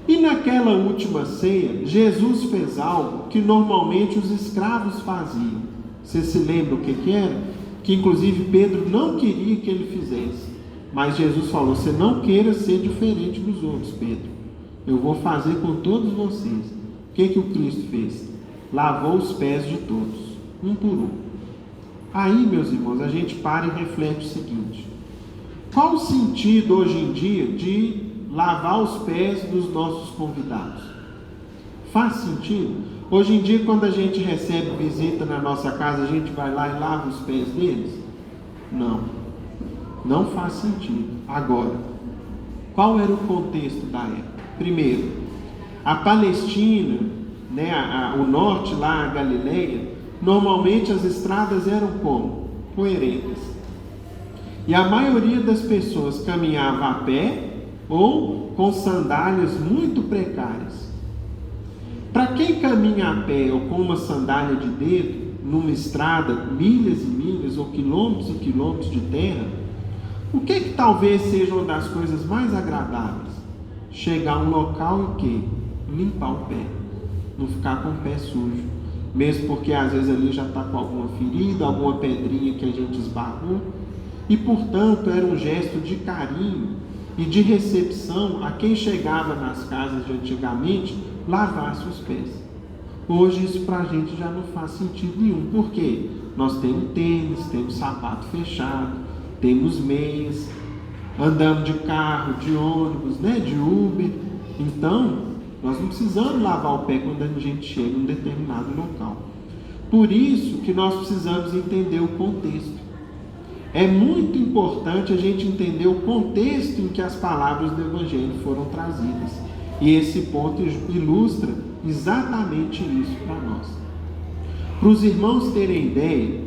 E naquela última ceia, Jesus fez algo que normalmente os escravos faziam. Vocês se lembram o que era? Que inclusive Pedro não queria que ele fizesse. Mas Jesus falou: você não queira ser diferente dos outros, Pedro. Eu vou fazer com todos vocês. O que o Cristo fez? Lavou os pés de todos, um por um. Aí, meus irmãos, a gente para e reflete o seguinte: qual o sentido hoje em dia de lavar os pés dos nossos convidados? Faz sentido? Hoje em dia, quando a gente recebe visita na nossa casa, a gente vai lá e lava os pés deles? Não. Não faz sentido. Agora, qual era o contexto da época? Primeiro, a Palestina, o norte lá, a Galileia, normalmente as estradas eram como? Poeirentas. E a maioria das pessoas caminhava a pé ou com sandálias muito precárias. Para quem caminha a pé ou com uma sandália de dedo, numa estrada, milhas e milhas ou quilômetros e quilômetros de terra, o que talvez seja uma das coisas mais agradáveis? Chegar a um local e o quê? Limpar o pé, não ficar com o pé sujo, mesmo porque às vezes ali já está com alguma ferida, alguma pedrinha que a gente esbarrou, e portanto era um gesto de carinho e de recepção a quem chegava nas casas de antigamente, lavasse os pés. Hoje isso para a gente já não faz sentido nenhum. Por quê? Nós temos tênis, temos sapato fechado, temos meias, andamos de carro, de ônibus, de Uber. Então, nós não precisamos lavar o pé quando a gente chega em um determinado local. Por isso que nós precisamos entender o contexto. É muito importante a gente entender o contexto em que as palavras do Evangelho foram trazidas. E esse ponto ilustra exatamente isso para nós. Para os irmãos terem ideia,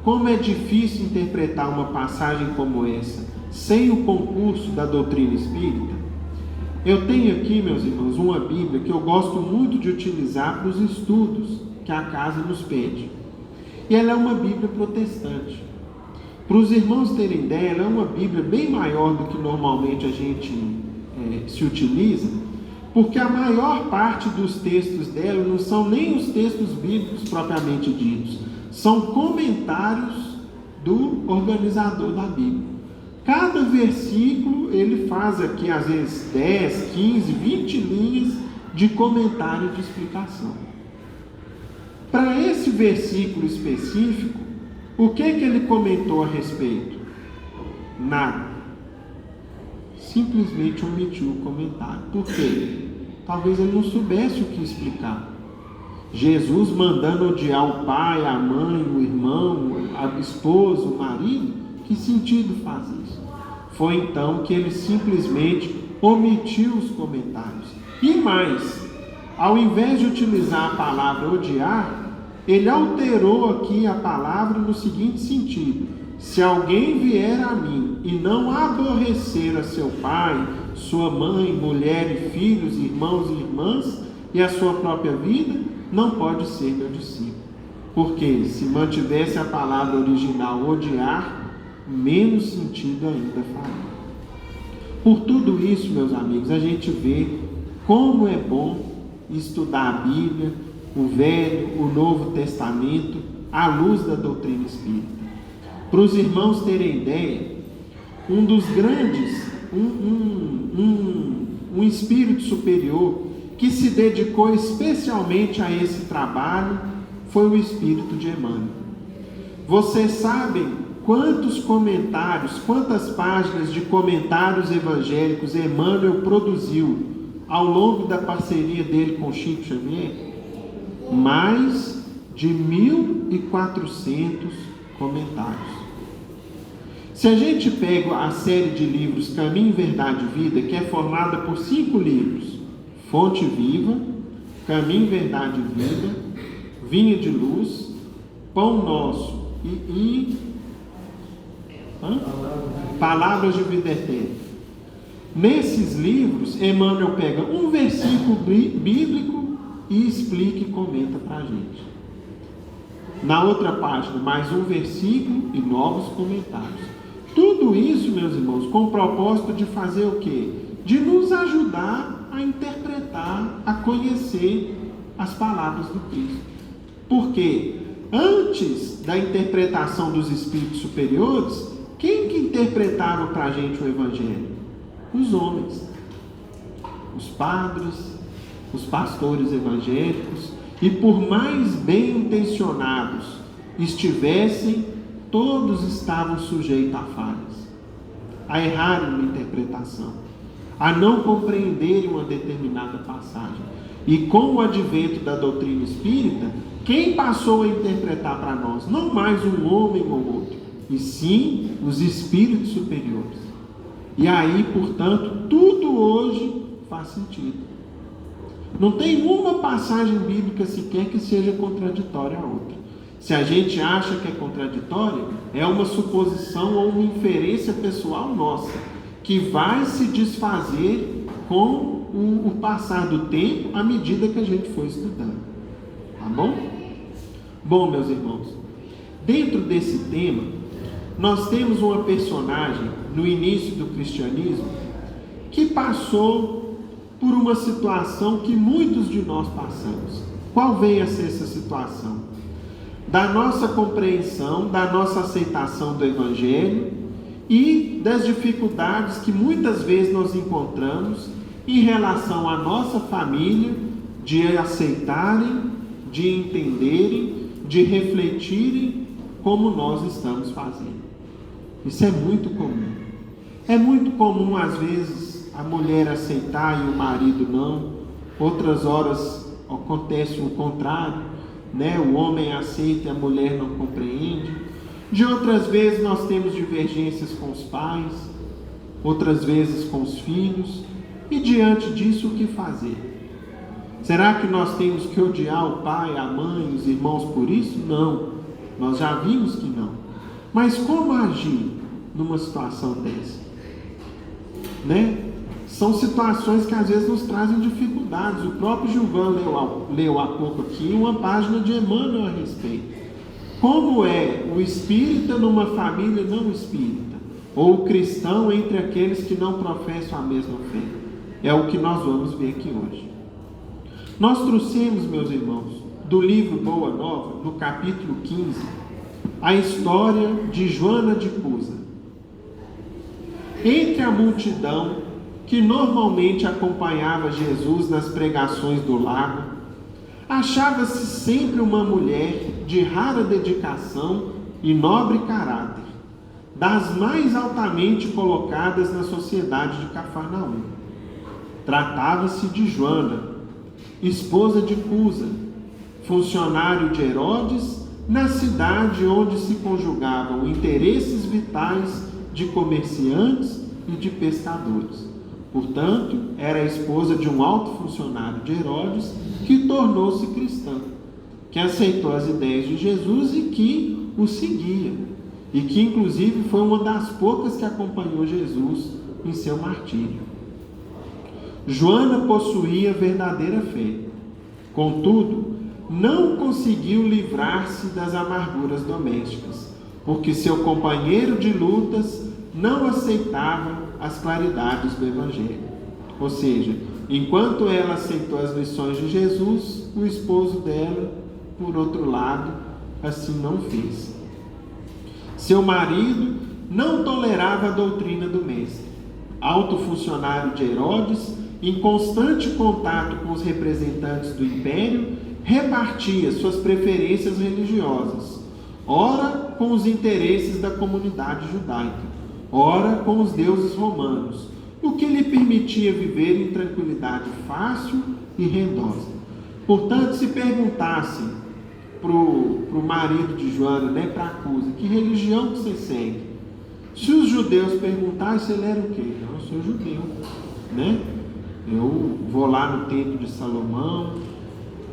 como é difícil interpretar uma passagem como essa sem o concurso da doutrina espírita, eu tenho aqui, meus irmãos, uma Bíblia que eu gosto muito de utilizar para os estudos que a casa nos pede. E ela é uma Bíblia protestante. Para os irmãos terem ideia, ela é uma Bíblia bem maior do que normalmente a gente se utiliza, porque a maior parte dos textos dela não são nem os textos bíblicos propriamente ditos, são comentários do organizador da Bíblia. Cada versículo ele faz aqui às vezes 10, 15, 20 linhas de comentário de explicação. Para esse versículo específico, o que ele comentou a respeito? Nada. Simplesmente omitiu o comentário. Por quê? Talvez ele não soubesse o que explicar. Jesus mandando odiar o pai, a mãe, o irmão, a esposa, o marido, que sentido faz isso? Foi então que ele simplesmente omitiu os comentários. E mais, ao invés de utilizar a palavra odiar, ele alterou aqui a palavra no seguinte sentido: se alguém vier a mim e não aborrecer a seu pai, sua mãe, mulher e filhos, irmãos e irmãs, e a sua própria vida, não pode ser meu discípulo. Porque se mantivesse a palavra original odiar, menos sentido ainda faria. Por tudo isso, meus amigos, a gente vê como é bom estudar a Bíblia, o Velho, o Novo Testamento, à luz da doutrina espírita. Para os irmãos terem ideia, um dos grandes, um espírito superior que se dedicou especialmente a esse trabalho foi o espírito de Emmanuel. Vocês sabem quantos comentários, quantas páginas de comentários evangélicos Emmanuel produziu ao longo da parceria dele com Chico Xavier? Mais de 1.400 comentários. Se a gente pega a série de livros Caminho, Verdade e Vida, que é formada por 5 livros: Fonte Viva, Caminho, Verdade e Vida, Vinha de Luz, Pão Nosso e Palavras de Vida Eterna. Nesses livros, Emmanuel pega um versículo bíblico e explica e comenta para a gente. Na outra página, mais um versículo e novos comentários. Tudo isso, meus irmãos, com o propósito de fazer o quê? De nos ajudar a interpretar, a conhecer as palavras do Cristo. Porque antes da interpretação dos espíritos superiores, quem que interpretava para a gente o Evangelho? Os homens, os padres, os pastores evangélicos, e por mais bem intencionados estivessem, todos estavam sujeitos a falhas, a errarem na interpretação, a não compreenderem uma determinada passagem. E com o advento da doutrina espírita, quem passou a interpretar para nós? Não mais um homem ou outro, e sim os espíritos superiores. E aí, portanto, tudo hoje faz sentido. Não tem uma passagem bíblica sequer que seja contraditória à outra. Se a gente acha que é contraditória, é uma suposição ou uma inferência pessoal nossa, que vai se desfazer com o passar do tempo à medida que a gente for estudando. Tá bom? Bom, meus irmãos, dentro desse tema, nós temos uma personagem no início do cristianismo que passou por uma situação que muitos de nós passamos. Qual vem a ser essa situação? Da nossa compreensão, da nossa aceitação do Evangelho e das dificuldades que muitas vezes nós encontramos em relação à nossa família, de aceitarem, de entenderem, de refletirem como nós estamos fazendo. Isso é muito comum. É muito comum, às vezes, a mulher aceitar e o marido não. Outras horas acontece o contrário, né? O homem aceita e a mulher não compreende. De outras vezes nós temos divergências com os pais, outras vezes com os filhos. E diante disso, o que fazer? Será que nós temos que odiar o pai, a mãe, os irmãos por isso? Não, nós já vimos que não. Mas como agir numa situação dessa? Né? São situações que às vezes nos trazem dificuldades. O próprio Gilvan leu há pouco aqui uma página de Emmanuel a respeito. Como é o espírita numa família não espírita? Ou o cristão entre aqueles que não professam a mesma fé? É o que nós vamos ver aqui hoje. Nós trouxemos, meus irmãos, do livro Boa Nova, no capítulo 15, a história de Joana de Cusa. Entre a multidão que normalmente acompanhava Jesus nas pregações do lago, achava-se sempre uma mulher de rara dedicação e nobre caráter, das mais altamente colocadas na sociedade de Cafarnaum. Tratava-se de Joana, esposa de Cusa, funcionário de Herodes, na cidade onde se conjugavam interesses vitais de comerciantes e de pescadores. Portanto, era a esposa de um alto funcionário de Herodes que tornou-se cristã, que aceitou as ideias de Jesus e que o seguia, e que inclusive foi uma das poucas que acompanhou Jesus em seu martírio. Joana possuía verdadeira fé, contudo, não conseguiu livrar-se das amarguras domésticas, porque seu companheiro de lutas não aceitava as claridades do Evangelho. Ou seja, enquanto ela aceitou as lições de Jesus, o esposo dela, por outro lado, assim não fez. Seu marido não tolerava a doutrina do mestre. Alto funcionário de Herodes, em constante contato com os representantes do império, repartia suas preferências religiosas, ora com os interesses da comunidade judaica, ora com os deuses romanos, o que lhe permitia viver em tranquilidade fácil e rendosa. Portanto, se perguntassem para o marido de Joana, né, para Cusa, que religião que você segue? Se os judeus perguntassem, ele era o quê? Não, eu sou judeu, né? Eu vou lá no templo de Salomão,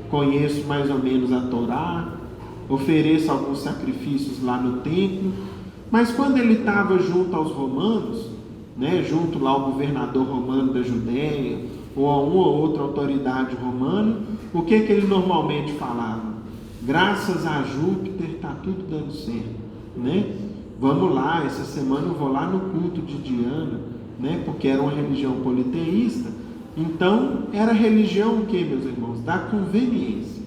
conheço mais ou menos a Torá, ofereço alguns sacrifícios lá no templo. Mas quando ele estava junto aos romanos, né, junto lá ao governador romano da Judéia, ou a uma ou outra autoridade romana, o que ele normalmente falava? Graças a Júpiter está tudo dando certo, né? Vamos lá, essa semana eu vou lá no culto de Diana, né? Porque era uma religião politeísta. Então, era religião o que, meus irmãos? Da conveniência.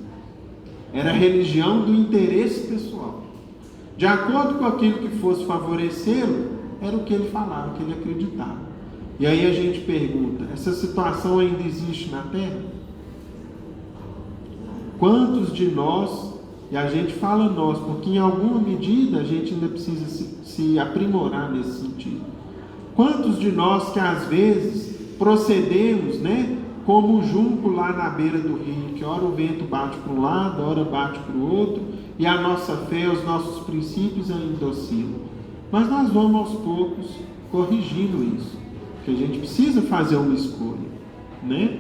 Era religião do interesse pessoal. De acordo com aquilo que fosse favorecê-lo, era o que ele falava, o que ele acreditava. E aí a gente pergunta, essa situação ainda existe na Terra? Quantos de nós, e a gente fala nós, porque em alguma medida a gente ainda precisa se aprimorar nesse sentido. Quantos de nós que às vezes procedemos, né, como o junco lá na beira do rio, que ora o vento bate para um lado, ora bate para o outro, e a nossa fé, os nossos princípios ainda oscilam. Mas nós vamos aos poucos corrigindo isso, que a gente precisa fazer uma escolha, né?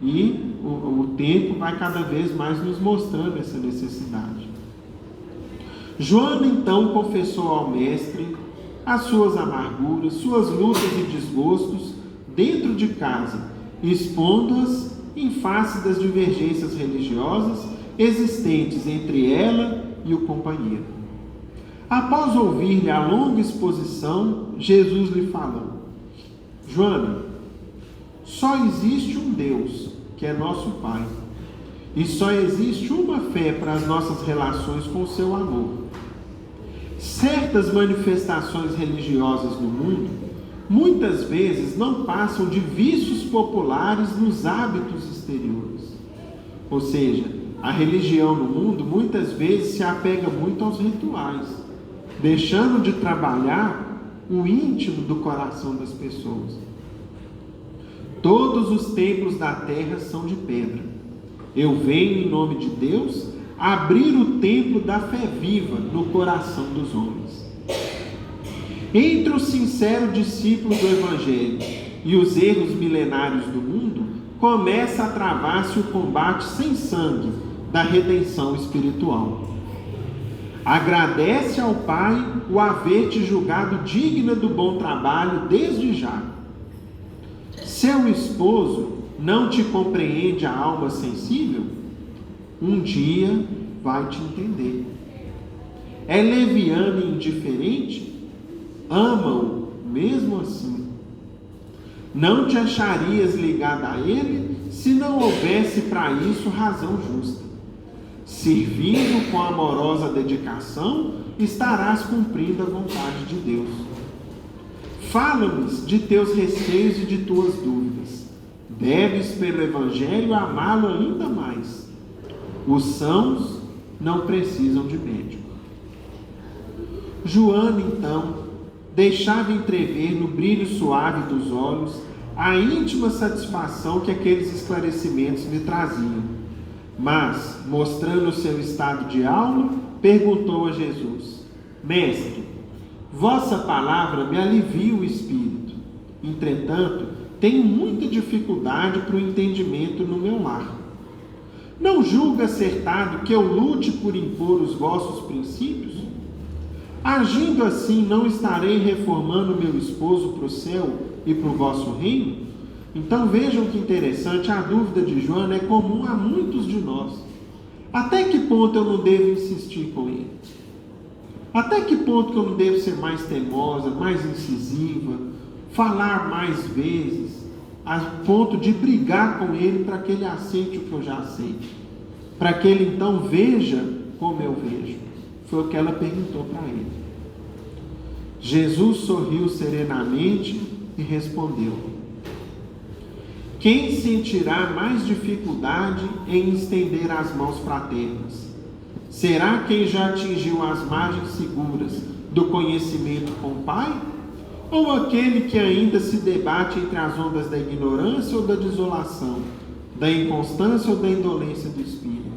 E o tempo vai cada vez mais nos mostrando essa necessidade. Joana então confessou ao mestre as suas amarguras, suas lutas e desgostos dentro de casa, expondo-as em face das divergências religiosas existentes entre ela e o companheiro. Após ouvir-lhe a longa exposição, Jesus lhe falou: Joana, só existe um Deus, que é nosso Pai, e só existe uma fé para as nossas relações com o seu amor. Certas manifestações religiosas no mundo, muitas vezes não passam de vícios populares nos hábitos exteriores. Ou seja, a religião no mundo muitas vezes se apega muito aos rituais, deixando de trabalhar o íntimo do coração das pessoas. Todos os templos da terra são de pedra. Eu venho, em nome de Deus, abrir o templo da fé viva no coração dos homens. Entre o sincero discípulo do Evangelho e os erros milenários do mundo, começa a travar-se o combate sem sangue da redenção espiritual. Agradece ao Pai o haver te julgado digna do bom trabalho desde já. Seu esposo não te compreende a alma sensível? Um dia vai te entender. É leviano e indiferente? Ama-o mesmo assim. Não te acharias ligado a ele se não houvesse para isso razão justa. Servindo com amorosa dedicação, estarás cumprindo a vontade de Deus. Fala-nos de teus receios e de tuas dúvidas. Deves, pelo Evangelho, amá-lo ainda mais. Os sãos não precisam de médico. Joana, então, deixava entrever no brilho suave dos olhos a íntima satisfação que aqueles esclarecimentos lhe traziam. Mas, mostrando o seu estado de alma, perguntou a Jesus: Mestre, vossa palavra me alivia o espírito. Entretanto, tenho muita dificuldade para o entendimento no meu lar. Não julga acertado que eu lute por impor os vossos princípios? Agindo assim, não estarei reformando meu esposo para o céu e para o vosso reino? Então vejam que interessante, a dúvida de Joana é comum a muitos de nós. Até que ponto eu não devo insistir com ele? Até que ponto que eu não devo ser mais teimosa, mais incisiva, falar mais vezes, a ponto de brigar com ele para que ele aceite o que eu já aceito? Para que ele então veja como eu vejo? Foi o que ela perguntou para ele. Jesus sorriu serenamente e respondeu: quem sentirá mais dificuldade em estender as mãos fraternas? Será quem já atingiu as margens seguras do conhecimento com o Pai? Ou aquele que ainda se debate entre as ondas da ignorância ou da desolação, da inconstância ou da indolência do espírito?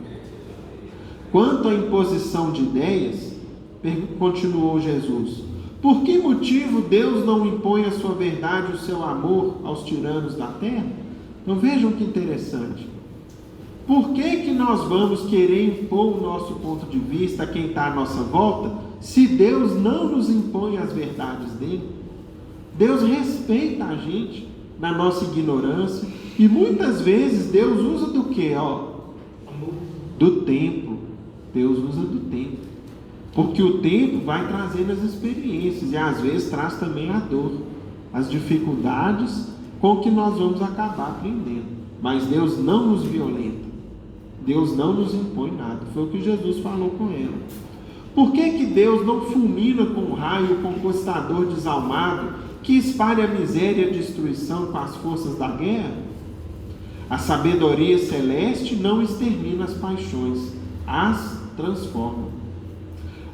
Quanto à imposição de ideias, continuou Jesus, por que motivo Deus não impõe a sua verdade e o seu amor aos tiranos da terra? Então vejam que interessante. Por que nós vamos querer impor o nosso ponto de vista a quem está à nossa volta, se Deus não nos impõe as verdades dele? Deus respeita a gente na nossa ignorância, e muitas vezes Deus usa do quê? Do tempo. Deus usa do tempo. Porque o tempo vai trazendo as experiências e às vezes traz também a dor, as dificuldades com que nós vamos acabar aprendendo. Mas Deus não nos violenta. Deus não nos impõe nada. Foi o que Jesus falou com ela. Por que Deus não fulmina com o raio o conquistador desalmado que espalha a miséria e a destruição com as forças da guerra? A sabedoria celeste não extermina as paixões, as transforma.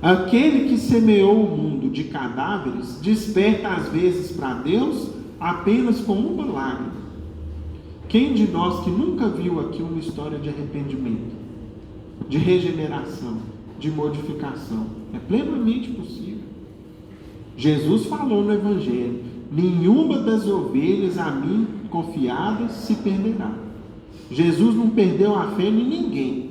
Aquele que semeou o mundo de cadáveres desperta às vezes para Deus apenas com uma lágrima. Quem de nós que nunca viu aqui uma história de arrependimento, de regeneração, de modificação? É plenamente possível. Jesus falou no Evangelho: nenhuma das ovelhas a mim confiadas se perderá. Jesus não perdeu a fé em ninguém.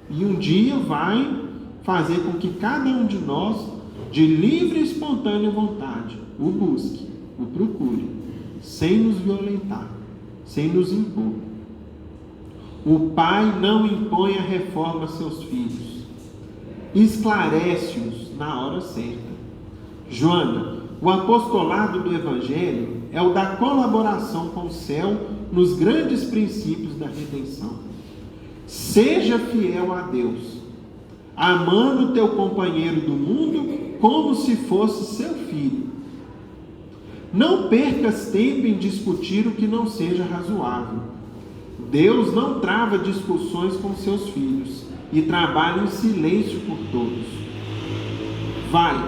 E um dia vai fazer com que cada um de nós, de livre e espontânea vontade, o busque, o procure, sem nos violentar, sem nos impor. O pai não impõe a reforma a seus filhos, esclarece-os na hora certa. Joana, o apostolado do Evangelho é o da colaboração com o céu nos grandes princípios da redenção. Seja fiel a Deus, amando teu companheiro do mundo como se fosse seu filho. Não percas tempo em discutir o que não seja razoável. Deus não trava discussões com seus filhos e trabalha em silêncio por todos. Vai,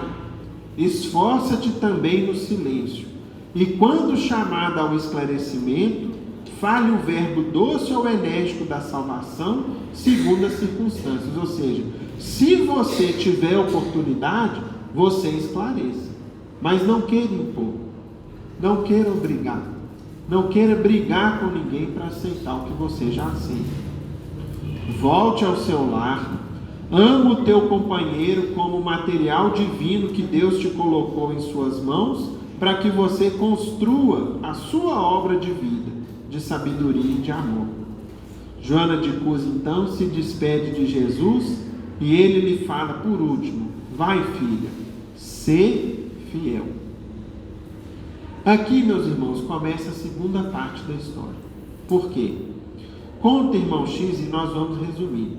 esforça-te também no silêncio, e quando chamada ao esclarecimento, fale o verbo doce ou enérgico da salvação segundo as circunstâncias. Ou seja, se você tiver oportunidade, você esclareça, mas não queira impor, não queira obrigar, não queira brigar com ninguém para aceitar o que você já aceita. Volte ao seu lar, ama o teu companheiro como material divino que Deus te colocou em suas mãos para que você construa a sua obra de vida, de sabedoria e de amor. Joana de Cus então se despede de Jesus e ele lhe fala por último: vai, filha, sê fiel. Aqui, meus irmãos, começa a segunda parte da história. Por quê? Conta irmão X e nós vamos resumir.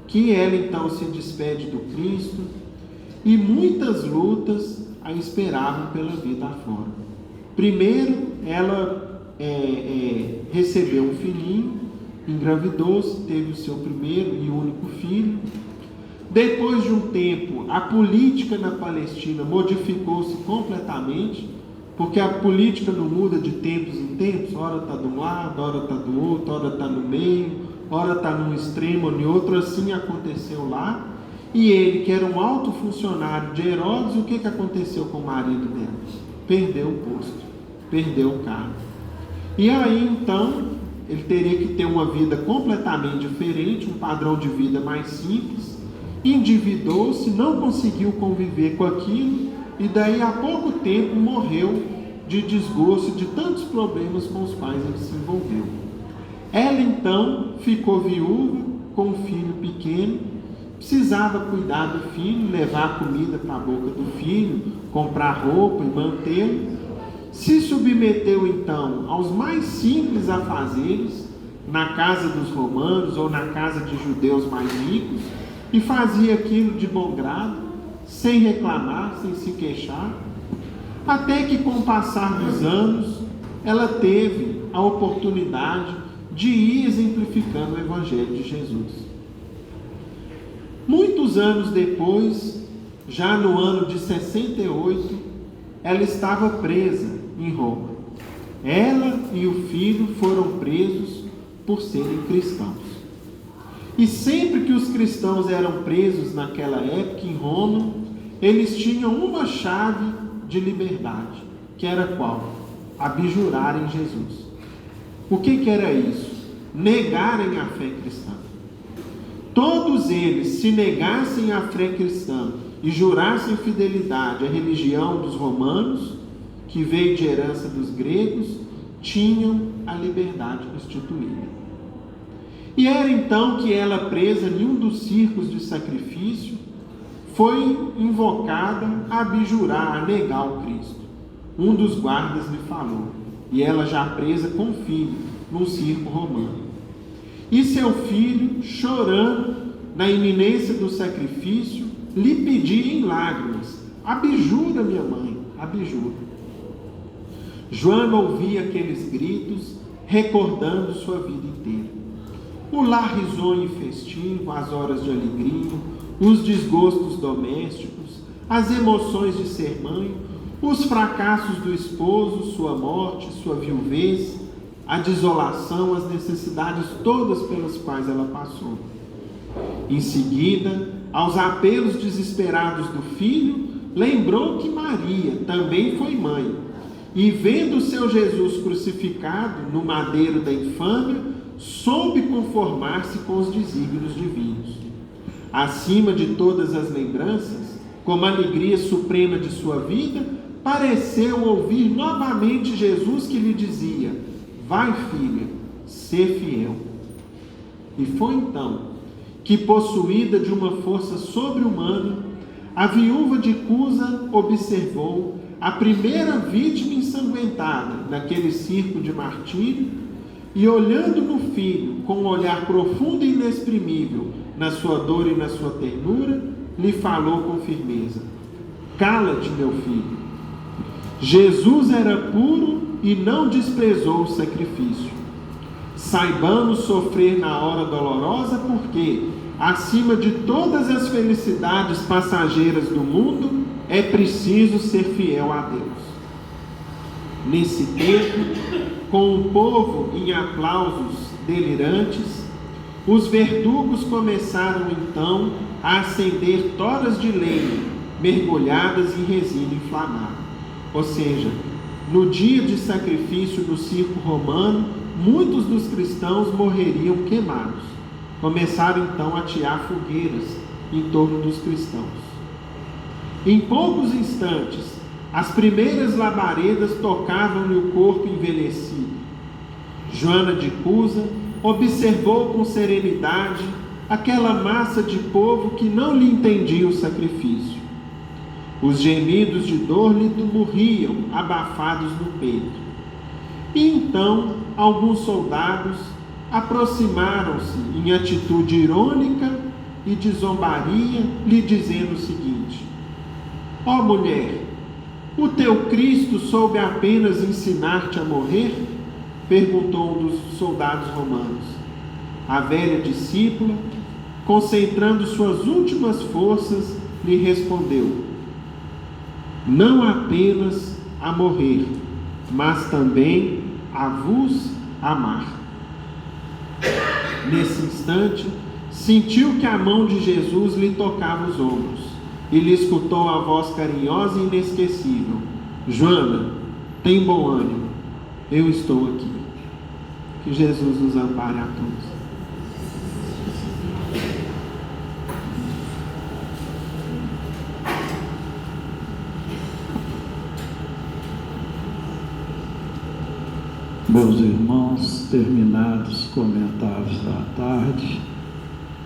Que ela então se despede do Cristo e muitas lutas a esperavam pela vida afora. Primeiro, ela recebeu um filhinho, engravidou-se, teve o seu primeiro e único filho. Depois de um tempo, a política na Palestina modificou-se completamente, porque a política não muda de tempos em tempos, ora está de um lado, ora está do outro, ora está no meio, ora está num extremo ou em outro. Assim aconteceu lá. E ele, que era um alto funcionário de Herodes, o que aconteceu com o marido dela? Perdeu o posto, perdeu o cargo. E aí então, ele teria que ter uma vida completamente diferente, um padrão de vida mais simples, endividou-se, não conseguiu conviver com aquilo, e daí a pouco tempo morreu de desgosto de tantos problemas com os quais ele se envolveu. Ela então ficou viúva, com um filho pequeno, precisava cuidar do filho, levar comida para a boca do filho, comprar roupa e mantê-lo. Se submeteu então aos mais simples afazeres, na casa dos romanos ou na casa de judeus mais ricos, e fazia aquilo de bom grado, sem reclamar, sem se queixar, até que com o passar dos anos, ela teve a oportunidade de ir exemplificando o Evangelho de Jesus. Muitos anos depois, já no ano de 68, ela estava presa em Roma. Ela e o filho foram presos por serem cristãos. E sempre que os cristãos eram presos naquela época em Roma, eles tinham uma chave de liberdade, que era qual? Abjurarem Jesus. O que era isso? Negarem a fé cristã. Todos eles, se negassem a fé cristã e jurassem fidelidade à religião dos romanos, que veio de herança dos gregos, tinham a liberdade restituída. E era então que ela, presa em um dos circos de sacrifício, foi invocada a abjurar, a negar o Cristo. Um dos guardas lhe falou, e ela já presa com o filho, num circo romano. E seu filho, chorando na iminência do sacrifício, lhe pedia em lágrimas: abjura, minha mãe, abjura. Joana ouvia aqueles gritos, recordando sua vida inteira. O lar risonho e festivo, as horas de alegria, os desgostos domésticos, as emoções de ser mãe, os fracassos do esposo, sua morte, sua viuvez, a desolação, as necessidades todas pelas quais ela passou. Em seguida, aos apelos desesperados do filho, lembrou que Maria também foi mãe, e vendo seu Jesus crucificado no madeiro da infâmia, soube conformar-se com os desígnios divinos. Acima de todas as lembranças, como a alegria suprema de sua vida, pareceu ouvir novamente Jesus que lhe dizia: vai, filha, ser fiel. E foi então que, possuída de uma força sobre-humana, a viúva de Cusa observou a primeira vítima ensanguentada naquele circo de martírio e, olhando no filho com um olhar profundo e inexprimível na sua dor e na sua ternura, lhe falou com firmeza: cala-te, meu filho. Jesus era puro e não desprezou o sacrifício. Saibamos sofrer na hora dolorosa, porque, acima de todas as felicidades passageiras do mundo, é preciso ser fiel a Deus. Nesse tempo, com o povo em aplausos delirantes, os verdugos começaram então a acender toras de lenha mergulhadas em resina inflamada. Ou seja, no dia de sacrifício no circo romano, muitos dos cristãos morreriam queimados. Começaram então a atear fogueiras em torno dos cristãos. Em poucos instantes, as primeiras labaredas tocavam-lhe o corpo envelhecido. Joana de Cusa observou com serenidade aquela massa de povo que não lhe entendia o sacrifício. Os gemidos de dor lhe morriam, abafados no peito. E então, alguns soldados aproximaram-se em atitude irônica e de zombaria, lhe dizendo o seguinte: ó mulher, o teu Cristo soube apenas ensinar-te a morrer? Perguntou um dos soldados romanos. A velha discípula, concentrando suas últimas forças, lhe respondeu: não apenas a morrer, mas também a vos amar. Nesse instante, sentiu que a mão de Jesus lhe tocava os ombros e lhe escutou a voz carinhosa e inesquecível: Joana, tem bom ânimo, eu estou aqui. Que Jesus nos ampare a todos. Meus irmãos, terminados os comentários da tarde,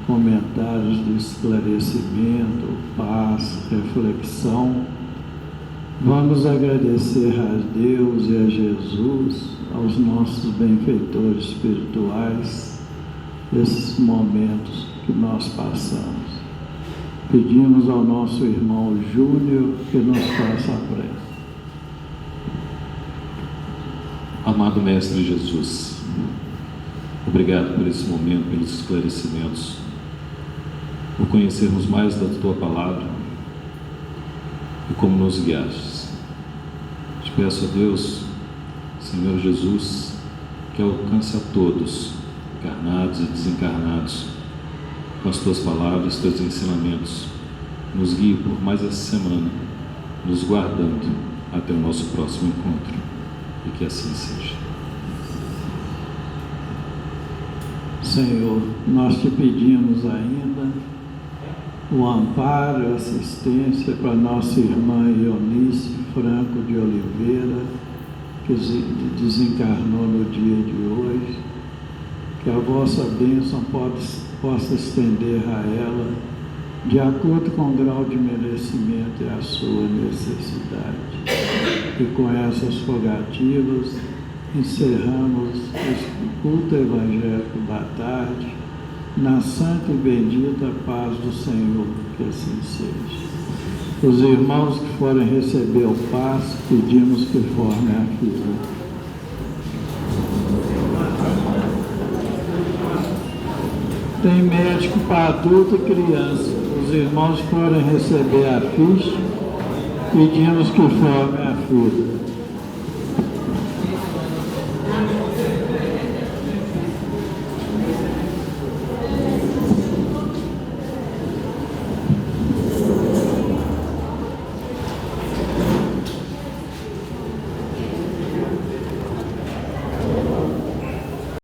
comentários de esclarecimento, paz, reflexão, vamos agradecer a Deus e a Jesus, aos nossos benfeitores espirituais, esses momentos que nós passamos. Pedimos ao nosso irmão Júnior que nos faça a prece. Amado Mestre Jesus, obrigado por esse momento, pelos esclarecimentos, por conhecermos mais da Tua Palavra e como nos guiastes. Te peço a Deus, Senhor Jesus, que alcance a todos, encarnados e desencarnados, com as Tuas palavras, Teus ensinamentos. Nos guie por mais essa semana, nos guardando até o nosso próximo encontro. E que assim seja. Senhor, nós te pedimos ainda o amparo e assistência para nossa irmã Eunice Franco de Oliveira, que desencarnou no dia de hoje, que a vossa bênção possa estender a ela, de acordo com o grau de merecimento e a sua necessidade. E com essas rogativas, encerramos o culto evangélico da tarde, na santa e bendita paz do Senhor, que assim seja. Os irmãos que forem receber o passe, pedimos que formem a fila. Tem médico para adulto e criança. Os irmãos que forem receber a ficha, pedimos que formem a fila.